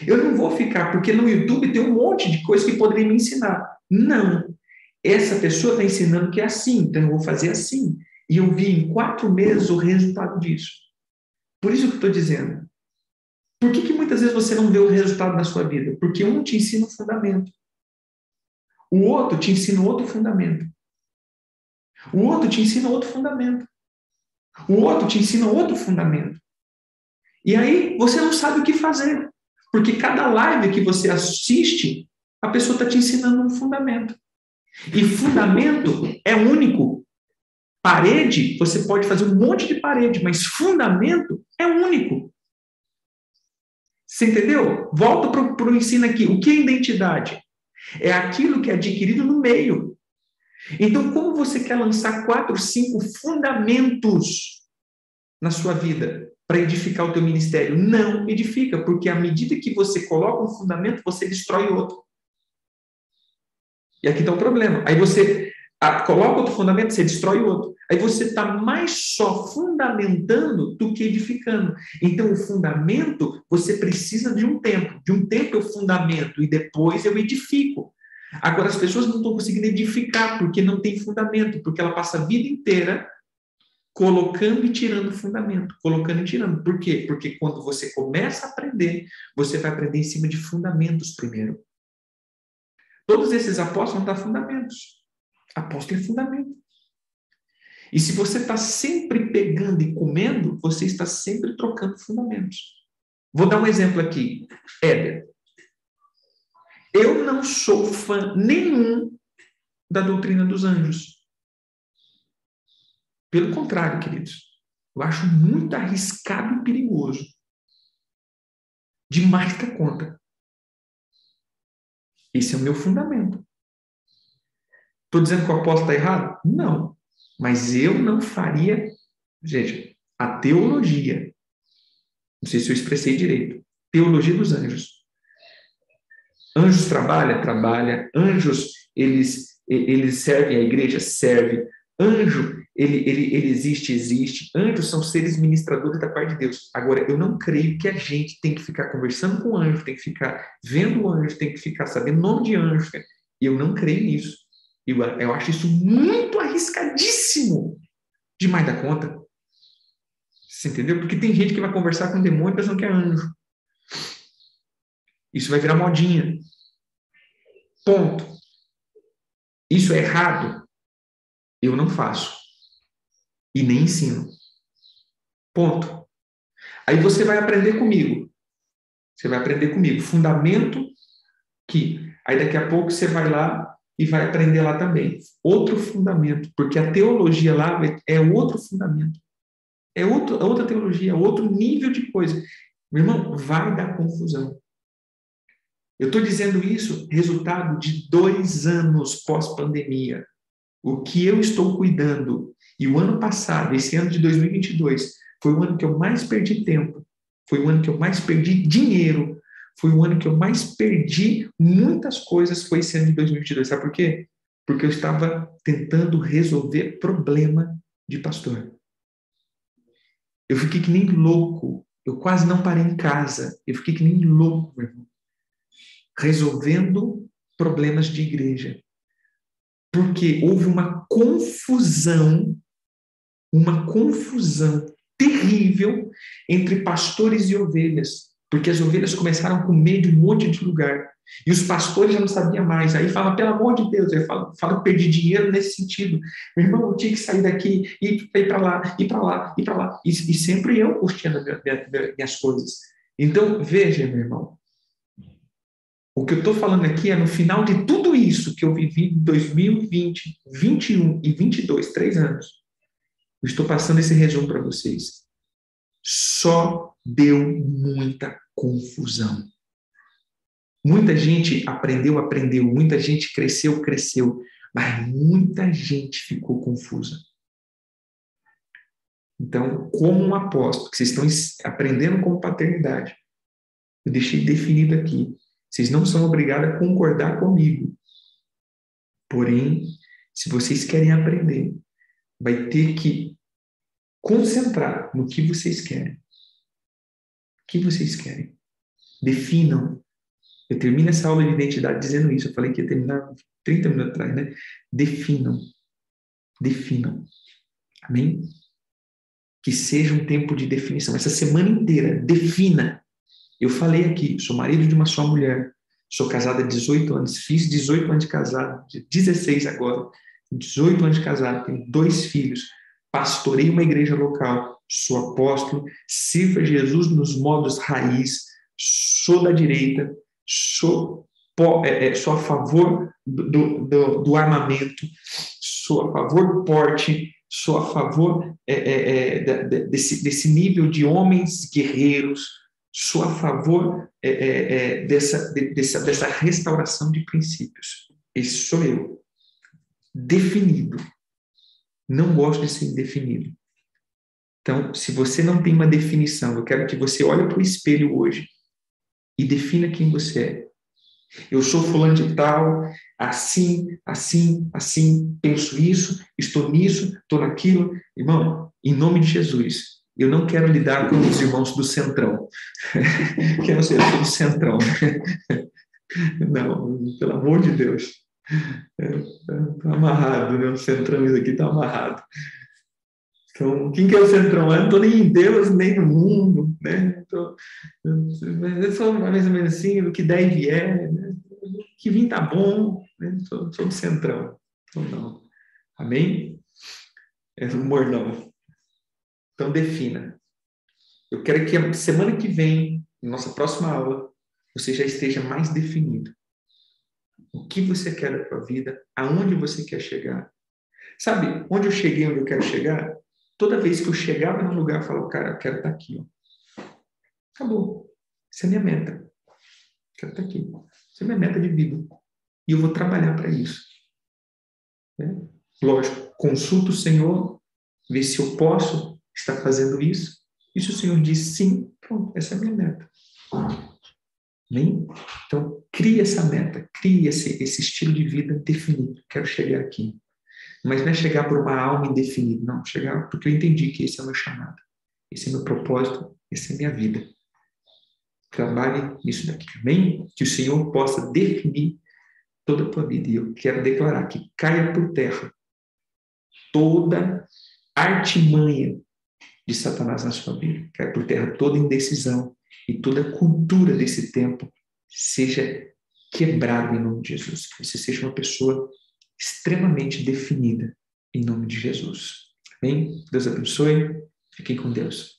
Eu não vou ficar, porque no YouTube tem um monte de coisa que poderia me ensinar. Não. Essa pessoa está ensinando que é assim, então eu vou fazer assim. E eu vi em 4 meses o resultado disso. Por isso que eu estou dizendo. Por que muitas vezes você não vê o resultado na sua vida? Porque um te ensina um fundamento. O outro te ensina outro fundamento. O outro te ensina outro fundamento. O outro te ensina outro fundamento. E aí você não sabe o que fazer. Porque cada live que você assiste, a pessoa está te ensinando um fundamento. E fundamento é único. Parede, você pode fazer um monte de parede, mas fundamento é único. Você entendeu? Volta para o ensino aqui. O que é identidade? É aquilo que é adquirido no meio. Então, como você quer lançar 4, 5 fundamentos na sua vida para edificar o teu ministério? Não edifica, porque à medida que você coloca um fundamento, você destrói outro. E aqui está o problema. Aí você coloca outro fundamento, você destrói outro. Aí você está mais só fundamentando do que edificando. Então, o fundamento, você precisa de um tempo. De um tempo eu fundamento e depois eu edifico. Agora, as pessoas não estão conseguindo edificar porque não tem fundamento, porque ela passa a vida inteira colocando e tirando fundamento, colocando e tirando. Por quê? Porque quando você começa a aprender, você vai aprender em cima de fundamentos primeiro. Todos esses apóstolos não dão fundamentos. Apóstolo é fundamento. E se você está sempre pegando e comendo, você está sempre trocando fundamentos. Vou dar um exemplo aqui. Éder. Eu não sou fã nenhum da doutrina dos anjos. Pelo contrário, queridos. Eu acho muito arriscado e perigoso. Demais da conta. Esse é o meu fundamento. Estou dizendo que o apóstolo está errado? Não. Mas eu não faria... Gente, a teologia... Não sei se eu expressei direito. Teologia dos anjos. Anjos trabalha. Anjos, eles servem a igreja? Serve. Anjo, ele existe. Anjos são seres ministradores da parte de Deus. Agora, eu não creio que a gente tem que ficar conversando com anjo, tem que ficar vendo anjo, tem que ficar sabendo o nome de anjo. Eu não creio nisso. Eu acho isso muito arriscadíssimo demais da conta. Você entendeu? Porque tem gente que vai conversar com demônio pensando que é anjo. Isso vai virar modinha. Ponto. Isso é errado? Eu não faço. E nem ensino. Ponto. Aí você vai aprender comigo. Você vai aprender comigo. Fundamento que. Aí daqui a pouco você vai lá e vai aprender lá também. Outro fundamento. Porque a teologia lá é outro fundamento. É outra teologia, outro nível de coisa. Meu irmão, vai dar confusão. Eu estou dizendo isso resultado de 2 anos pós-pandemia. O que eu estou cuidando, e o ano passado, esse ano de 2022, foi o ano que eu mais perdi tempo, foi o ano que eu mais perdi dinheiro, foi o ano que eu mais perdi muitas coisas, foi esse ano de 2022. Sabe por quê? Porque eu estava tentando resolver problema de pastor. Eu fiquei que nem louco, eu quase não parei em casa, eu fiquei que nem louco, meu irmão, resolvendo problemas de igreja. Porque houve uma confusão terrível entre pastores e ovelhas, porque as ovelhas começaram a comer de um monte de lugar, e os pastores já não sabiam mais, aí fala, pelo amor de Deus, eu falo que perdi dinheiro nesse sentido, meu irmão, eu tinha que sair daqui, ir para lá, ir para lá, ir para lá, e sempre eu curtindo minhas coisas. Então, veja, meu irmão, o que eu estou falando aqui é no final de tudo isso que eu vivi em 2020, 21 e 22, 3 anos. Eu estou passando esse resumo para vocês. Só deu muita confusão. Muita gente aprendeu, muita gente cresceu, mas muita gente ficou confusa. Então, como um apóstolo, que vocês estão aprendendo como paternidade, eu deixei definido aqui. Vocês não são obrigados a concordar comigo. Porém, se vocês querem aprender, vai ter que concentrar no que vocês querem. O que vocês querem? Definam. Eu termino essa aula de identidade dizendo isso. Eu falei que ia terminar 30 minutos atrás, né? Definam. Definam. Amém? Que seja um tempo de definição. Essa semana inteira, defina. Eu falei aqui, sou marido de uma só mulher. Sou casada há 18 anos. Fiz 18 anos de casado. 16 agora. 18 anos de casado. Tenho 2 filhos. Pastorei uma igreja local. Sou apóstolo. Sirvo a Jesus nos modos raiz. Sou da direita. Sou a favor do armamento. Sou a favor do porte. Sou a favor desse nível de homens guerreiros. Sou a favor dessa restauração de princípios. Esse sou eu. Definido. Não gosto de ser indefinido. Então, se você não tem uma definição, eu quero que você olhe para o espelho hoje e defina quem você é. Eu sou fulano de tal, assim, penso isso, estou nisso, estou naquilo. Irmão, em nome de Jesus, eu não quero lidar com os irmãos do Centrão. Que eu sou do Centrão. Não, pelo amor de Deus. Está amarrado, né? O Centrão, isso aqui está amarrado. Então, quem que é o Centrão? Eu não estou nem em Deus, nem no mundo, né? Eu sou mais ou menos assim, o que der e vier, né? O que vir tá bom, né? Sou do Centrão. Então, não. Amém? É humor, não. Então, defina. Eu quero que a semana que vem, nossa próxima aula, você já esteja mais definido. O que você quer da sua vida, aonde você quer chegar. Sabe, onde eu cheguei, onde eu quero chegar? Toda vez que eu chegava num lugar, eu falava, cara, eu quero estar aqui. Ó. Acabou. Essa é a minha meta. Quero estar aqui. Essa é a minha meta de vida. E eu vou trabalhar para isso. Né? Lógico, consulto o Senhor, ver se eu posso estar fazendo isso. E se o Senhor diz sim, pronto, essa é a minha meta. Amém? Então, crie essa meta, crie esse estilo de vida definido. Quero chegar aqui. Mas não é chegar por uma alma indefinida, não. Chegar porque eu entendi que esse é o meu chamado, esse é o meu propósito, essa é a minha vida. Trabalhe nisso daqui, amém? Que o Senhor possa definir toda a tua vida. E eu quero declarar que caia por terra toda artimanha de Satanás na sua vida. Caia por terra toda indecisão e toda cultura desse tempo seja quebrada em nome de Jesus. Que você seja uma pessoa extremamente definida em nome de Jesus. Amém? Deus abençoe. Fiquem com Deus.